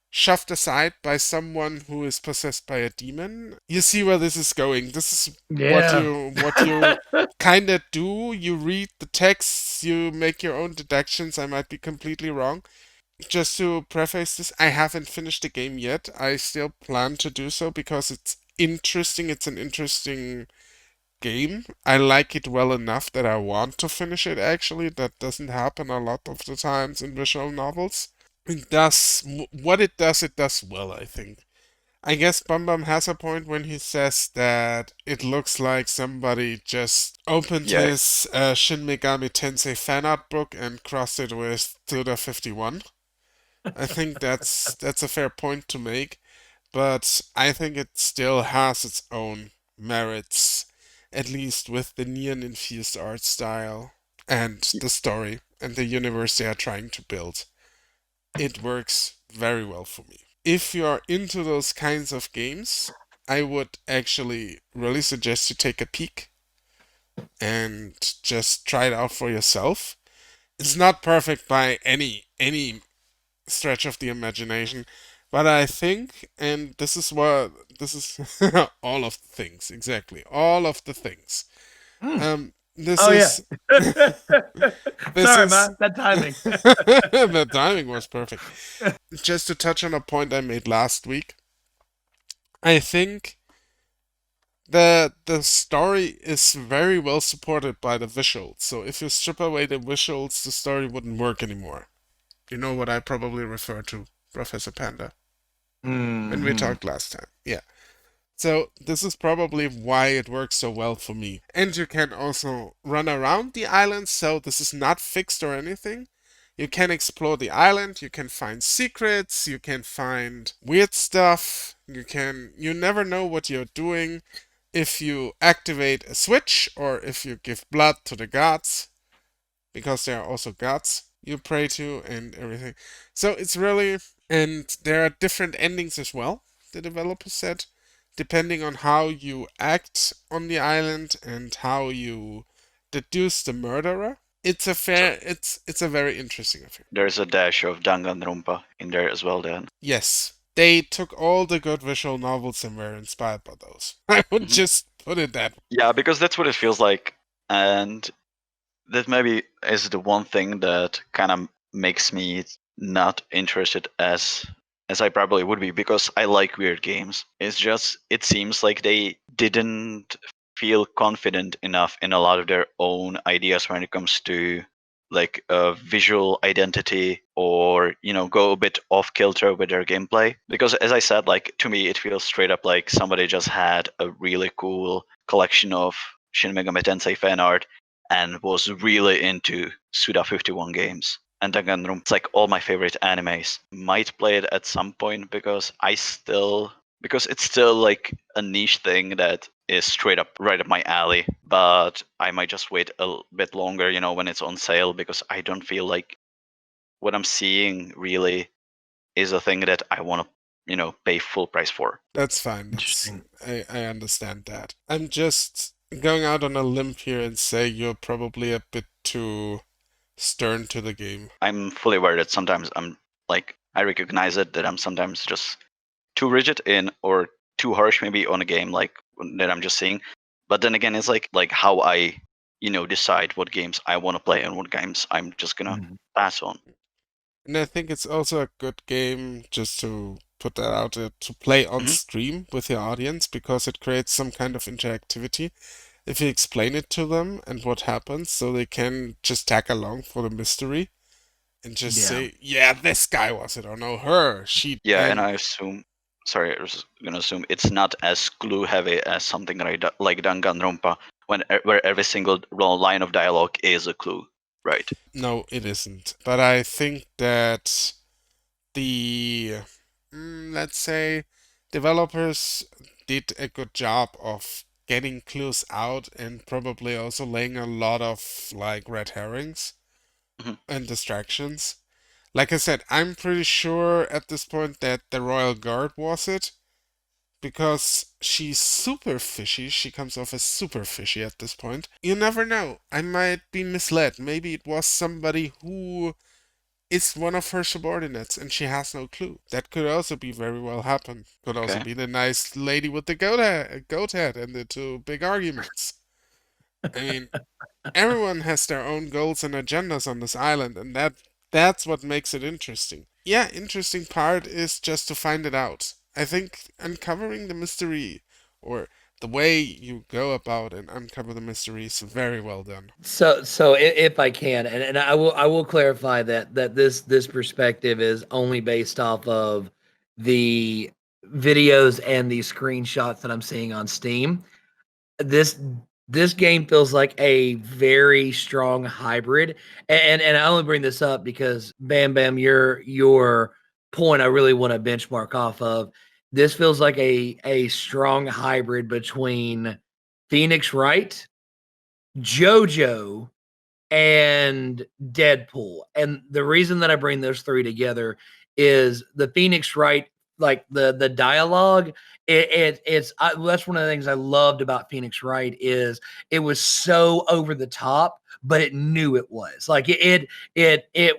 shoved aside by someone who is possessed by a demon. You see where this is going. This is Yeah. what you kind of do. You read the texts, you make your own deductions. I might be completely wrong. Just to preface this, I haven't finished the game yet. I still plan to do so because it's interesting. It's an interesting game. I like it well enough that I want to finish it actually. That doesn't happen a lot of the times in visual novels. It does what it does well, I think. I guess Bum Bum has a point when he says that it looks like somebody just opened Yeah. his Shin Megami Tensei fan art book and crossed it with Tilda 51. I think that's a fair point to make, but I think it still has its own merits, at least with the neon-infused art style and the story and the universe they are trying to build. It works very well for me. If you're into those kinds of games, I would actually really suggest you take a peek and just try it out for yourself. It's not perfect by any stretch of the imagination, but I think, and this is all of the things, exactly, all of the things. This Oh, is yeah. this Sorry, is man. That timing. the timing was perfect. Just to touch on a point I made last week, I think the story is very well supported by the visuals. So if you strip away the visuals, the story wouldn't work anymore. You know what I probably referred to, Professor Panda, when we talked last time. Yeah. So this is probably why it works so well for me. And you can also run around the island, so this is not fixed or anything. You can explore the island, you can find secrets, you can find weird stuff, you never know what you're doing if you activate a switch or if you give blood to the gods, because there are also gods you pray to and everything. So it's really, and there are different endings as well, the developer said, depending on how you act on the island and how you deduce the murderer. It's a very interesting affair. There's a dash of Danganronpa in there as well then. Yes. They took all the good visual novels and were inspired by those. I would just put it that way. Yeah, because that's what it feels like. And that maybe is the one thing that kind of makes me not interested as I probably would be, because I like weird games. It's just, it seems like they didn't feel confident enough in a lot of their own ideas when it comes to like visual identity, or go a bit off kilter with their gameplay. Because as I said, like, to me it feels straight up like somebody just had a really cool collection of Shin Megami Tensei fan art and was really into Suda 51 games. And Danganronpa, it's like all my favorite animes. Might play it at some point because it's still like a niche thing that is straight up right up my alley. But I might just wait a bit longer, when it's on sale, because I don't feel like what I'm seeing really is a thing that I want to, pay full price for. That's fine. I understand that. I'm just going out on a limb here and say you're probably a bit too stern to the game. I'm fully aware that sometimes I'm like, I recognize it, that I'm sometimes just too rigid or too harsh maybe on a game like that I'm just seeing. But then again, it's like how I decide what games I want to play and what games I'm just gonna pass on. And I think it's also a good game, just to put that out there, to play on stream with your audience, because it creates some kind of interactivity. if you explain it to them and what happens, so they can just tag along for the mystery and just Yeah. say, "Yeah, this guy was it," or "No, her." She Yeah, and and I assume. Sorry, I was gonna assume it's not as clue heavy as something like Danganronpa, where every single line of dialogue is a clue, right? no, it isn't. But I think that the let's say developers did a good job of getting clues out and probably also laying a lot of like red herrings Mhm. and distractions. Like I said, I'm pretty sure at this point that the Royal Guard was it because she's super fishy. She comes off as super fishy at this point. You never know. I might be misled. Maybe it was somebody who is one of her subordinates and she has no clue. That could also be very well happen. Could also Okay. be the nice lady with the goat head and the two big arguments. I mean, everyone has their own goals and agendas on this island, and that's what makes it interesting. Yeah, interesting part is just to find it out. I think uncovering the mystery or the way you go about and uncover the mystery is very well done. So if I can, and I will clarify that this perspective is only based off of the videos and the screenshots that I'm seeing on Steam. This this game feels like a very strong hybrid, and I only bring this up because Bam Bam, your point I really want to benchmark off of. This feels like a strong hybrid between Phoenix Wright, JoJo, and Deadpool. And the reason that I bring those three together is the Phoenix Wright, like the dialogue. That's one of the things I loved about Phoenix Wright is it was so over the top, but it knew it was like it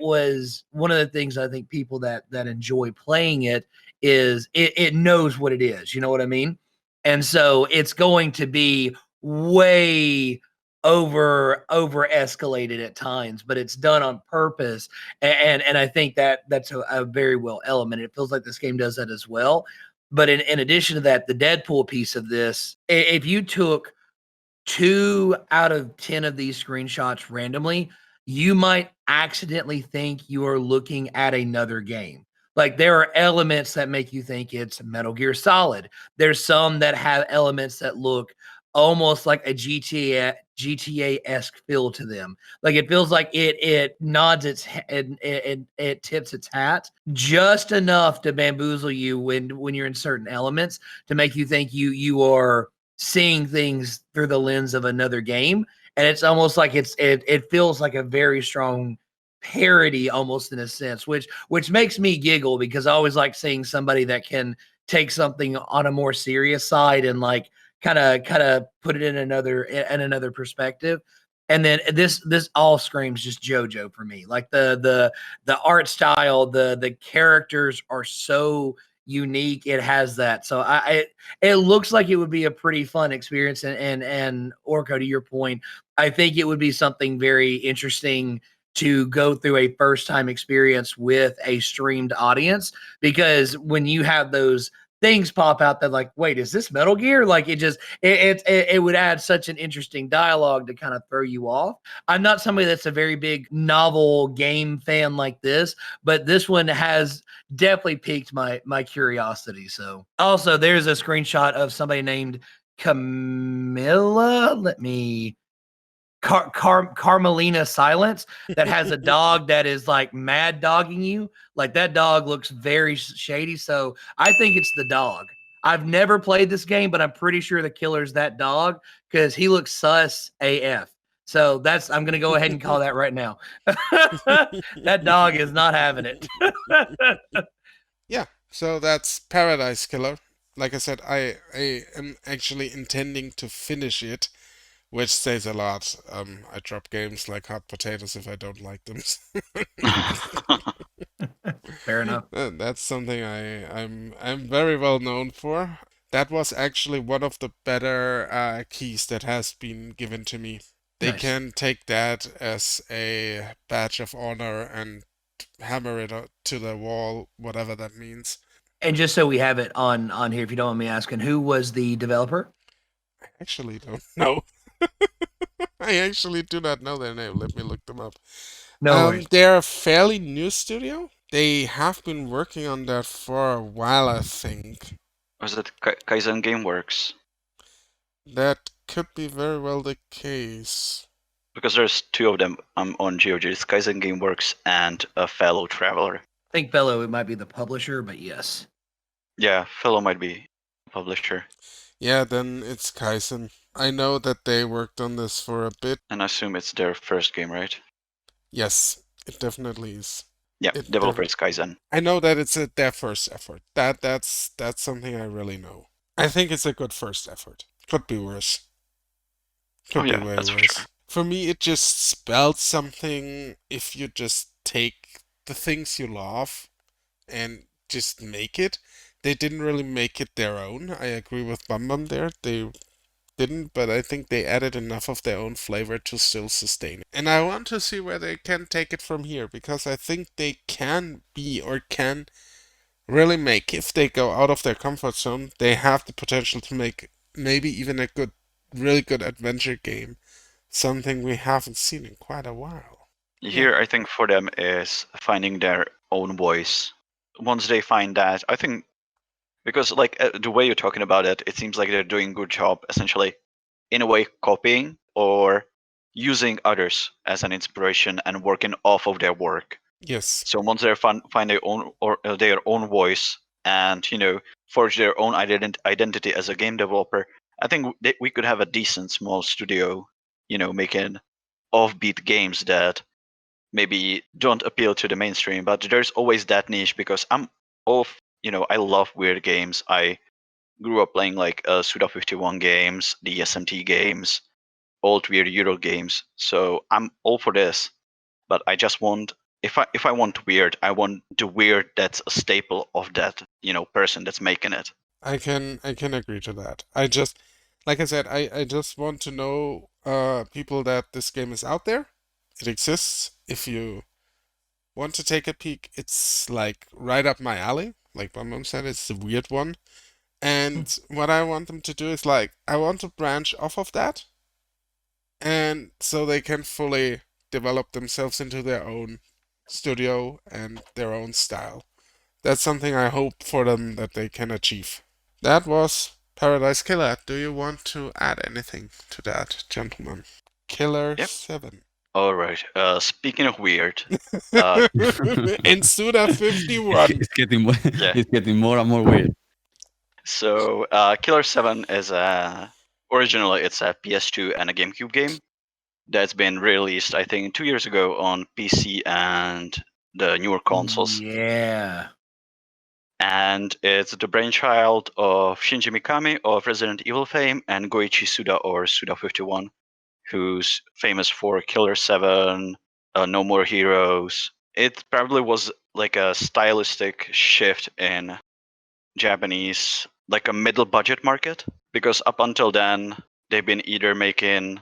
was one of the things I think people that enjoy playing it is it knows what it is. You know what I mean? And so it's going to be way over escalated at times, but it's done on purpose. And I think that's a very well element. It feels like this game does that as well. But in addition to that, the Deadpool piece of this, if you took 2 out of 10 of these screenshots randomly, you might accidentally think you are looking at another game. Like there are elements that make you think it's Metal Gear Solid. There's some that have elements that look almost like a GTA-esque feel to them. Like it feels like it nods it tips its hat just enough to bamboozle you when you're in certain elements to make you think you are seeing things through the lens of another game. And it's almost like it feels like a very strong parody almost in a sense, which makes me giggle because I always like seeing somebody that can take something on a more serious side and like kind of put it in another perspective. And then this all screams just JoJo for me. Like the art style, the characters are so unique. It has that. So it looks like it would be a pretty fun experience. And Orco, to your point, I think it would be something very interesting to go through a first time experience with a streamed audience, because when you have those things pop out that like, wait, is this Metal Gear? Like it would add such an interesting dialogue to kind of throw you off. I'm not somebody that's a very big novel game fan like this, but this one has definitely piqued my curiosity. So also there's a screenshot of somebody named Camilla. Let me Carmelina Silence that has a dog that is like mad dogging you. Like that dog looks very shady. So I think it's the dog. I've never played this game, but I'm pretty sure the killer's that dog because he looks sus AF. So I'm gonna go ahead and call that right now. That dog is not having it. Yeah, so that's Paradise Killer. Like I said, I am actually intending to finish it, which says a lot. I drop games like hot potatoes if I don't like them. Fair enough. That's something I'm very well known for. That was actually one of the better keys that has been given to me. They Nice. can take that as a badge of honor and hammer it to the wall, whatever that means. And just so we have it on here, if you don't mind me asking, who was the developer? I actually don't know. I actually do not know their name. Let me look them up. No worries. They're a fairly new studio. They have been working on that for a while, I think. Was it Kaizen Gameworks? That could be very well the case. Because there's two of them on GOG. It's Kaizen Gameworks and a Fellow Traveler. I think Fellow it might be the publisher, but yes. Yeah, Fellow might be a publisher. Yeah, then it's Kaizen. I know that they worked on this for a bit. And I assume it's their first game, right? Yes, it definitely is. Yeah, It developer is Kaizen. I know that it's their first effort. That's something I really know. I think it's a good first effort. Could be worse. Could be way that's worse. for sure. For me, it just spelled something if you just take the things you love and just make it. They didn't really make it their own. I agree with Bum Bum there. They didn't, but I think they added enough of their own flavor to still sustain it. And I want to see where they can take it from here, because I think they can be or can really make, if they go out of their comfort zone, they have the potential to make maybe even a really good adventure game. Something we haven't seen in quite a while. Here, I think for them is finding their own voice. Once they find that, I think, because like the way you're talking about it, it seems like they're doing a good job, essentially, in a way, copying or using others as an inspiration and working off of their work. Yes. So once they find their own or their own voice and forge their own identity as a game developer, I think we could have a decent small studio, making offbeat games that maybe don't appeal to the mainstream, but there's always that niche because I love weird games. I grew up playing like Suda 51 games, the SMT games, old weird Euro games. So I'm all for this, but I just want, if I want weird, I want the weird that's a staple of that person that's making it. I can agree to that. I just, like I said, I just want to know people that this game is out there. It exists. If you want to take a peek, it's like right up my alley. Like my mom said, it's a weird one. And what I want them to do is like, I want to branch off of that, and so they can fully develop themselves into their own studio and their own style. That's something I hope for them that they can achieve. That was Paradise Killer. Do you want to add anything to that, gentlemen? Killer Yep. 7. All right. Speaking of weird, in Suda 51. It's getting more and more weird. So Killer 7 is originally it's a PS2 and a GameCube game that's been released, I think, 2 years ago on PC and the newer consoles. Yeah. And it's the brainchild of Shinji Mikami of Resident Evil fame and Goichi Suda or Suda 51, who's famous for Killer 7, No More Heroes. It probably was like a stylistic shift in Japanese, like a middle budget market, because up until then, they've been either making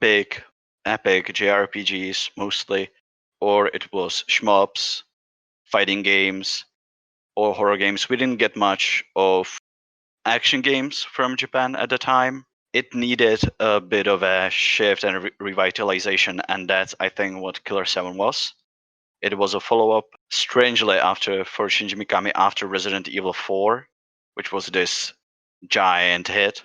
big, epic JRPGs mostly, or it was shmups, fighting games, or horror games. We didn't get much of action games from Japan at the time. It needed a bit of a shift and revitalization, and that's, I think, what Killer 7 was. It was a follow-up, strangely, for Shinji Mikami after Resident Evil 4, which was this giant hit.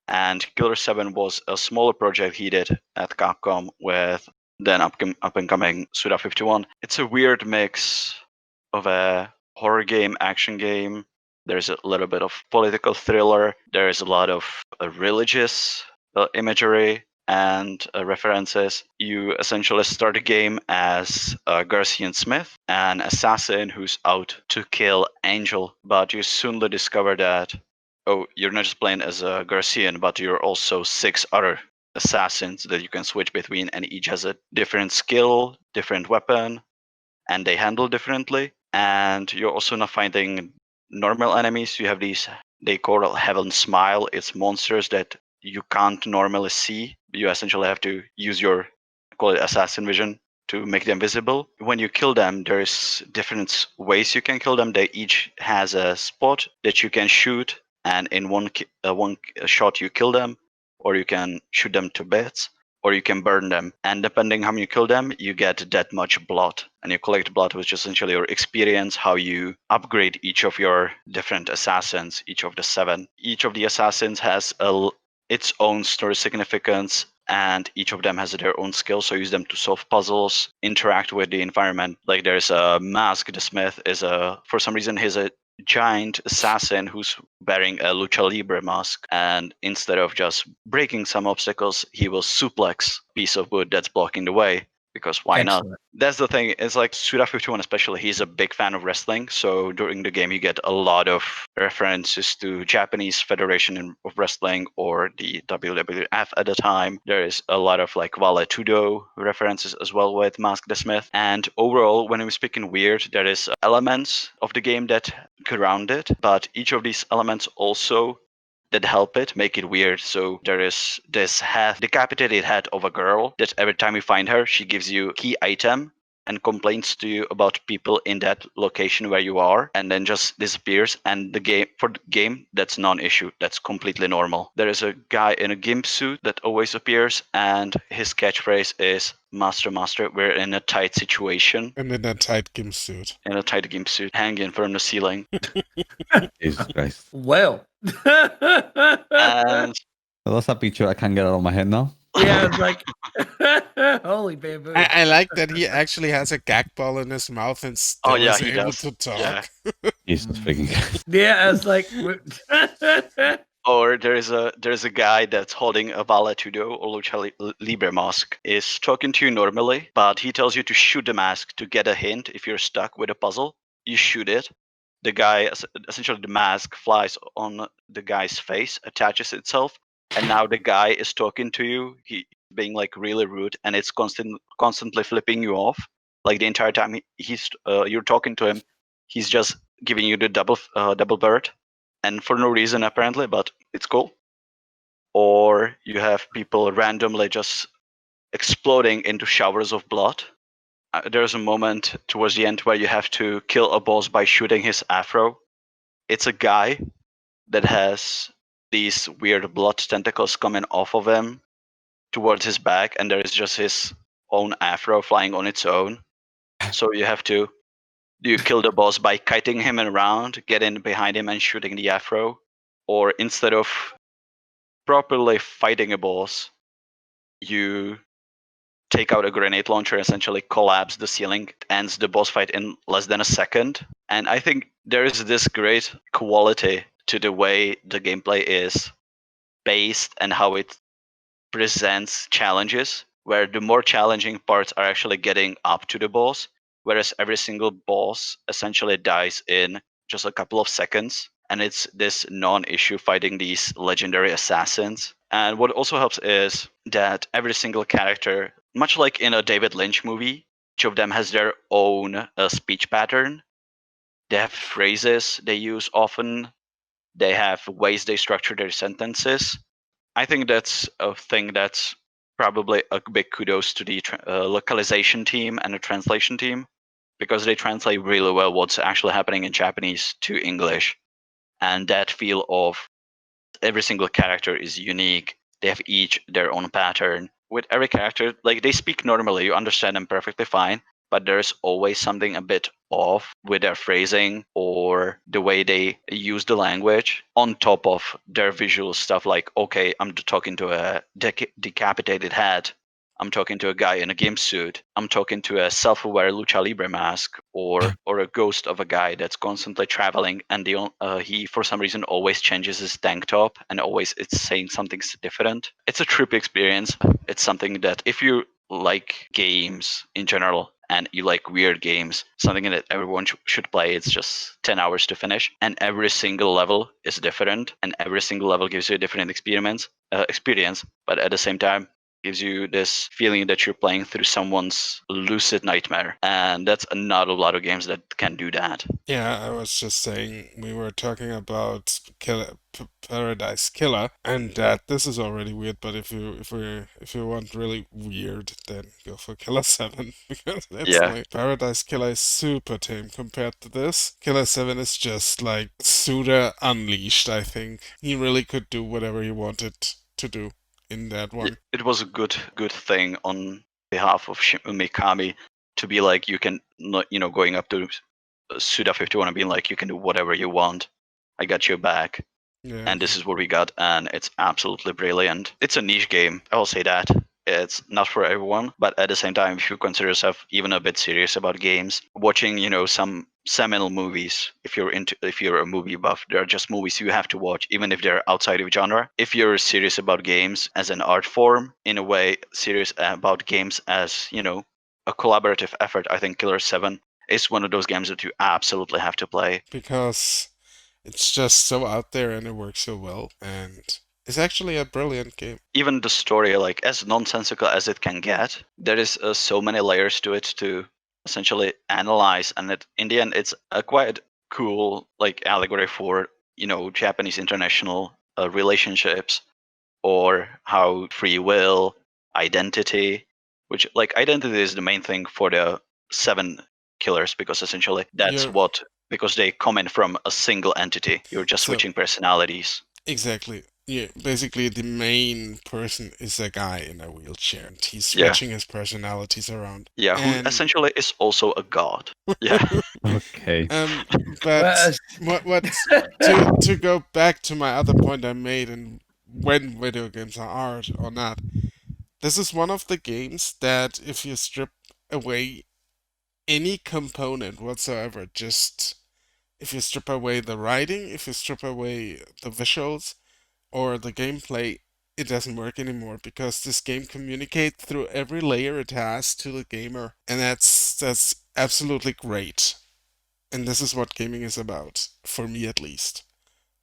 And Killer 7 was a smaller project he did at Capcom with then up-and-coming Suda 51. It's a weird mix of a horror game, action game. There's a little bit of political thriller. There's a lot of religious imagery and references. You essentially start a game as Garcian Smith, an assassin who's out to kill Angel, but you soonly discover that, you're not just playing as a Garcian, but you're also 6 other assassins that you can switch between, and each has a different skill, different weapon, and they handle differently. And you're also not finding normal enemies. You have these, they call Heaven Smile. It's monsters that you can't normally see. You essentially have to use your, call it assassin vision, to make them visible. When you kill them, there's different ways you can kill them. They each has a spot that you can shoot, and in one shot you kill them. or you can shoot them to bits, or you can burn them. And depending how you kill them, you get that much blood. And you collect blood, which is essentially your experience, how you upgrade each of your different assassins, each of the 7. Each of the assassins has its own story significance, and each of them has their own skills, so use them to solve puzzles, interact with the environment. Like there's a Mask, the Smith is for some reason he's a giant assassin who's wearing a lucha libre mask, and instead of just breaking some obstacles, he will suplex a piece of wood that's blocking the way, because why not? Excellent. That's the thing. It's like Suda51 especially, he's a big fan of wrestling, so during the game you get a lot of references to Japanese Federation of Wrestling or the WWF at the time. There is a lot of like Vale Tudo references as well with Mask the Smith. And overall, when I'm speaking weird, there is elements of the game that ground it, but each of these elements also that help it make it weird. So there is this decapitated head of a girl that every time you find her, she gives you a key item and complains to you about people in that location where you are, and then just disappears. And the game, that's non-issue. That's completely normal. There is a guy in a gimp suit that always appears, and his catchphrase is "Master, master, we're in a tight situation." And in a tight gimp suit. In a tight gimp suit, hanging from the ceiling. Jesus Christ. Well. And That's a picture I can't get out of my head now. Yeah, it's like, holy bamboo. I like that he actually has a gag ball in his mouth and still is he able does. to talk. Yeah. Jesus freaking Christ. Yeah, it's like, Or there's a guy that's holding a Vale Tudo or Lucha Libre mask, is talking to you normally, but he tells you to shoot the mask to get a hint if you're stuck with a puzzle. You shoot it. The guy, essentially the mask flies on the guy's face, attaches itself, and now the guy is talking to you. He being like really rude, and it's constantly flipping you off. Like the entire time you're talking to him, he's just giving you the double bird, and for no reason apparently, but it's cool. Or you have people randomly just exploding into showers of blood. There's a moment towards the end where you have to kill a boss by shooting his afro. It's a guy that has these weird blood tentacles coming off of him towards his back, and there is just his own afro flying on its own. So you kill the boss by kiting him around, get in behind him and shooting the afro, or instead of properly fighting a boss, you take out a grenade launcher, essentially collapse the ceiling, ends the boss fight in less than a second. And I think there is this great quality to the way the gameplay is based and how it presents challenges, where the more challenging parts are actually getting up to the boss, whereas every single boss essentially dies in just a couple of seconds. And it's this non-issue fighting these legendary assassins. And what also helps is that every single character, much like in a David Lynch movie, each of them has their own speech pattern. They have phrases they use often. They have ways they structure their sentences. I think that's a thing that's probably a big kudos to the localization team and the translation team, because they translate really well what's actually happening in Japanese to English. And that feel of every single character is unique. They have each their own pattern. With every character, like they speak normally, you understand them perfectly fine, but there's always something a bit off with their phrasing or the way they use the language, on top of their visual stuff. Like, okay, I'm talking to a decapitated head. I'm talking to a guy in a gimp suit. I'm talking to a self-aware lucha libre mask, or a ghost of a guy that's constantly traveling, and he for some reason always changes his tank top, and always it's saying something different. It's a trippy experience. It's something that if you like games in general and you like weird games, something that everyone should play. It's just 10 hours to finish, and every single level is different, and every single level gives you a different experience, but at the same time gives you this feeling that you're playing through someone's lucid nightmare. And that's not a lot of games that can do that. Yeah, I was just saying we were talking about Paradise Killer, and that this is already weird. But if you want really weird, then go for Killer 7 because it's like Paradise Killer is super tame compared to this. Killer 7 is just like Suda unleashed. I think he really could do whatever he wanted to do. in that one. It was a good thing on behalf of Mikami to be like, you can, going up to Suda 51 and being like, you can do whatever you want. I got your back. Yeah. And this is what we got, and it's absolutely brilliant. It's a niche game, I will say that. It's not for everyone, but at the same time, if you consider yourself even a bit serious about games, watching, some seminal movies, if you're a movie buff, there are just movies you have to watch, even if they're outside of genre. If you're serious about games as an art form, in a way, serious about games as, a collaborative effort, I think Killer 7 is one of those games that you absolutely have to play. Because it's just so out there and it works so well, and it's actually a brilliant game. Even the story, like as nonsensical as it can get, there is so many layers to it to essentially analyze, and in the end, it's a quite cool like allegory for Japanese international relationships, or how free will, identity, which like identity is the main thing for the 7 killers, because essentially that's You're- because they come in from a single entity. You're just So- switching personalities. Exactly. Yeah, basically the main person is a guy in a wheelchair, and he's Yeah. switching his personalities around. Yeah, who And- essentially is also a god. Yeah. Okay. But what to go back to my other point I made, and when video games are art or not, this is one of the games that if you strip away any component whatsoever, just if you strip away the writing, if you strip away the visuals or the gameplay, it doesn't work anymore, because this game communicates through every layer it has to the gamer, and that's absolutely great. And this is what gaming is about, for me at least.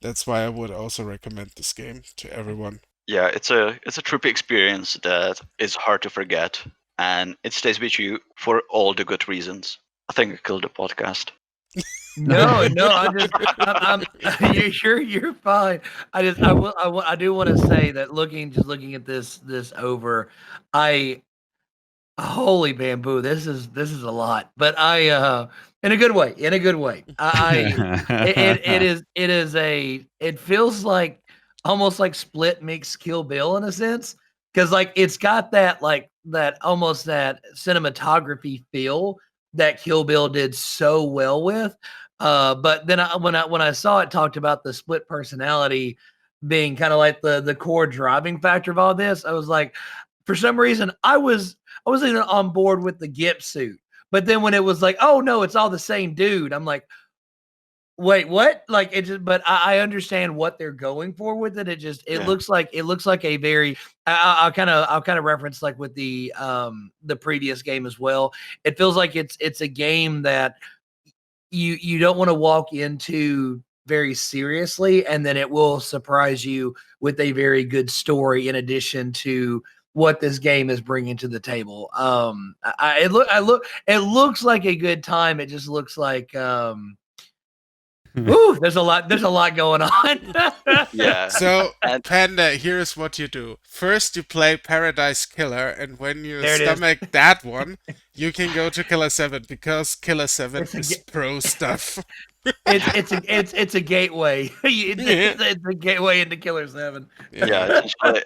That's why I would also recommend this game to everyone. Yeah, it's a trippy experience that is hard to forget, and it stays with you for all the good reasons. I think I killed the podcast. No, I'm you're fine. I do want to say that looking at this over, holy bamboo, this is a lot, but in a good way, it feels like almost like Split meets Kill Bill in a sense, because like it's got that almost that cinematography feel that Kill Bill did so well with. But then when I saw it talked about the split personality being kind of like the core driving factor of all this, I was like, for some reason, I wasn't even on board with the Gip suit. But then when it was like, oh no, it's all the same dude, I'm like, wait, what? Like it just, but I understand what they're going for with it. It looks like a very. I'll kind of reference like with the previous game as well. It feels like it's a game that you don't want to walk into very seriously, and then it will surprise you with a very good story in addition to what this game is bringing to the table. It looks like a good time. It just looks like ooh, there's a lot going on. Yeah. So, And- Panda, here's what you do. First, you play Paradise Killer, and when you There it is. stomach that one, you can go to Killer 7, because Killer 7 It's a is pro stuff. it's a gateway. It's a gateway into Killer 7. Yeah, essentially,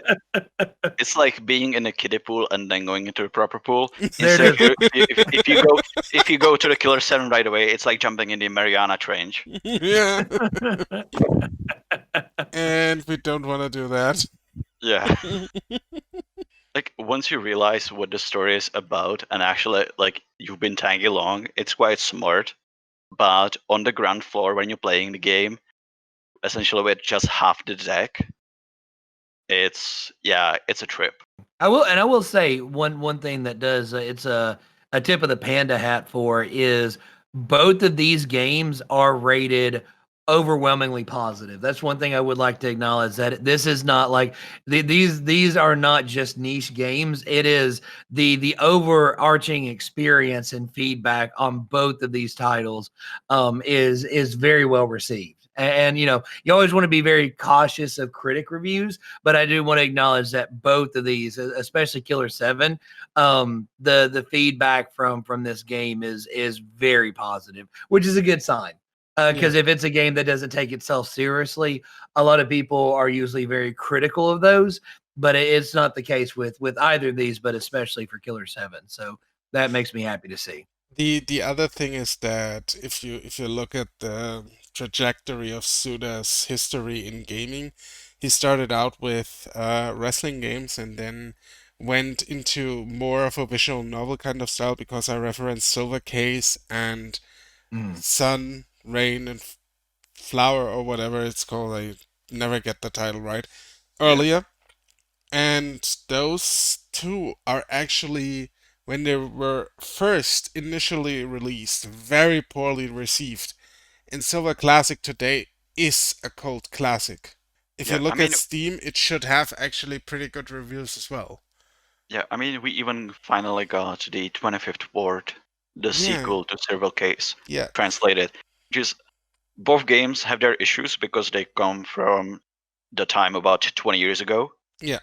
it's like being in a kiddie pool and then going into a proper pool. There it Instead, if you go to the Killer 7 right away, it's like jumping in the Mariana Trench. Yeah. And we don't want to do that. Yeah. Like once you realize what the story is about, and actually like you've been tagging along, it's quite smart. But on the ground floor when you're playing the game, essentially with just half the deck, it's a trip. I will say one thing that does it's a tip of the panda hat for is both of these games are rated overwhelmingly positive. That's one thing I would like to acknowledge, that this is not like these are not just niche games. It is the overarching experience and feedback on both of these titles is very well received. And you always want to be very cautious of critic reviews, but I do want to acknowledge that both of these, especially Killer 7, the feedback from this game is very positive, which is a good sign. Because if it's a game that doesn't take itself seriously, a lot of people are usually very critical of those. but it's not the case with either of these, but especially for Killer 7. So that makes me happy to see. The other thing is that if you look at the trajectory of Suda's history in gaming, he started out with wrestling games and then went into more of a visual novel kind of style because I referenced Silver Case and Sun, Rain, and Flower or whatever it's called. I never get the title right earlier. And those two are actually, when they were first initially released, very poorly received. And Silver Classic today is a cult classic. If you Yeah, I look mean, at Steam, it should have actually pretty good reviews as well. yeah, I mean, we even finally got the 25th Ward, the Yeah. sequel to Silver Case, Yeah, translated. Just both games have their issues because they come from the time about 20 years ago, yeah,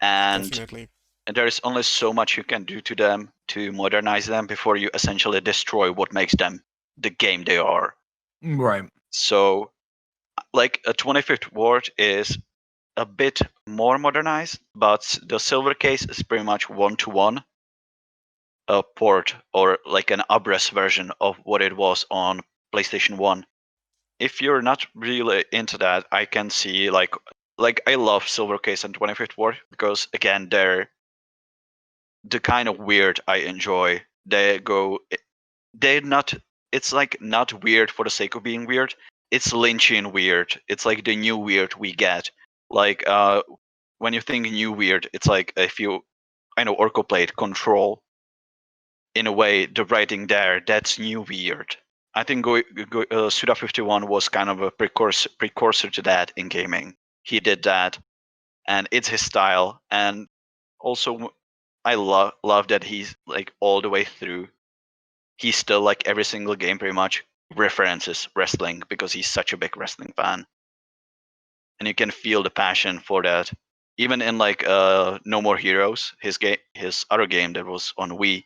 and definitely. there is only so much you can do to them to modernize them before you essentially destroy what makes them the game they are. Right. So, like a 25th Ward is a bit more modernized, but the Silver Case is pretty much one-to-one a port or like an abres version of what it was on PlayStation 1. If you're not really into that, I can see like I love Silver Case and 25th Ward because again they're the kind of weird I enjoy. They're not it's like not weird for the sake of being weird. It's Lynchian weird. It's like the new weird we get. Like when you think new weird, it's like if you I know Orco played Control. In a way, the writing there, that's new weird. I think Suda 51 was kind of a precursor to that in gaming. He did that, and it's his style. And also, I love that he's like all the way through. He's still like every single game pretty much references wrestling because he's such a big wrestling fan, and you can feel the passion for that. Even in like No More Heroes, his other game that was on Wii,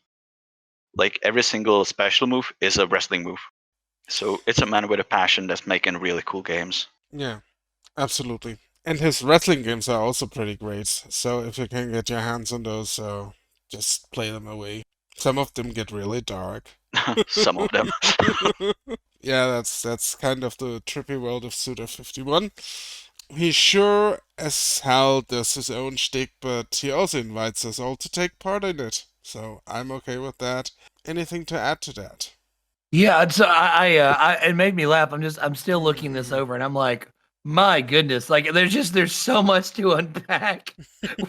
like every single special move is a wrestling move. So it's a man with a passion that's making really cool games. Yeah, absolutely. And his wrestling games are also pretty great. So if you can get your hands on those, just play them away. Some of them get really dark. Some of them. Yeah, that's kind of the trippy world of Suda 51. He sure as hell does his own shtick, but he also invites us all to take part in it. So I'm okay with that. Anything to add to that? Yeah, so it made me laugh. I'm still looking this over, and I'm like, my goodness, like there's so much to unpack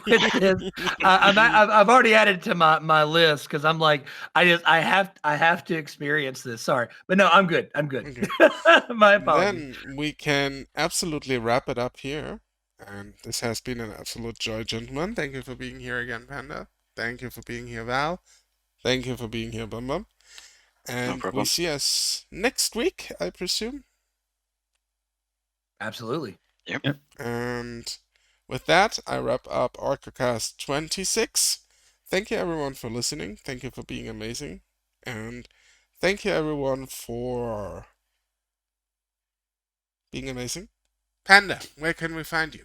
with this. I've already added it to my list because I'm like, I have to experience this. Sorry, but no, I'm good. I'm good. Okay. My apologies. Then we can absolutely wrap it up here. And this has been an absolute joy, gentlemen. Thank you for being here again, Panda. Thank you for being here, Val. Thank you for being here, Bum Bum. And we problem. see us next week, I presume. Absolutely. Yep. And with that, I wrap up Orcocast 26. Thank you, everyone, for listening. Thank you for being amazing. And thank you, everyone, for being amazing. Panda, where can we find you?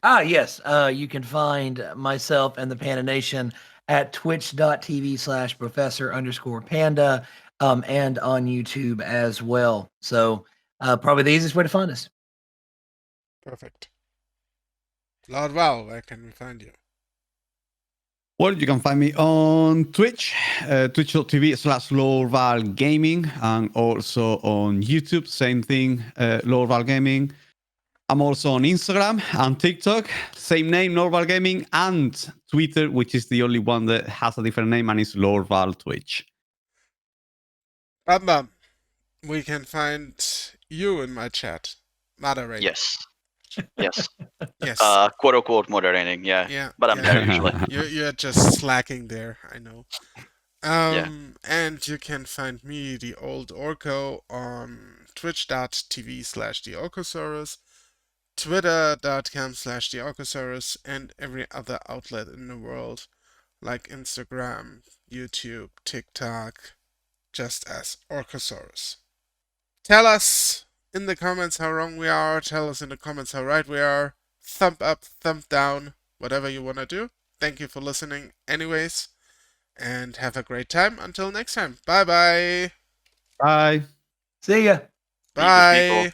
Yes. You can find myself and the Panda Nation at twitch.tv/professor_panda and on YouTube as well. So probably the easiest way to find us. Perfect. Lord Val, where can we find you? Well, you can find me on Twitch, twitch.tv/LordVal Gaming, and also on YouTube, same thing, LordVal Gaming. I'm also on Instagram and TikTok, same name, LordVal Gaming, and Twitter, which is the only one that has a different name, and it's LordVal Twitch. Bum Bum, we can find you in my chat. Moderating. Yes. Yes. Yes. Quote unquote moderating, yeah. Yeah. But I'm there usually. You're just slacking there, I know. Yeah. And you can find me, the old Orco, on twitch.tv/theorcosaurus, twitter.com/theorcosaurus, and every other outlet in the world, like Instagram, YouTube, TikTok, just as Orcosaurus. Tell us in the comments how wrong we are, tell us in the comments how right we are. Thumb up, thumb down, whatever you want to do. Thank you for listening anyways, and have a great time. Until next time. Bye-bye. Bye. See ya. Be good people. Bye.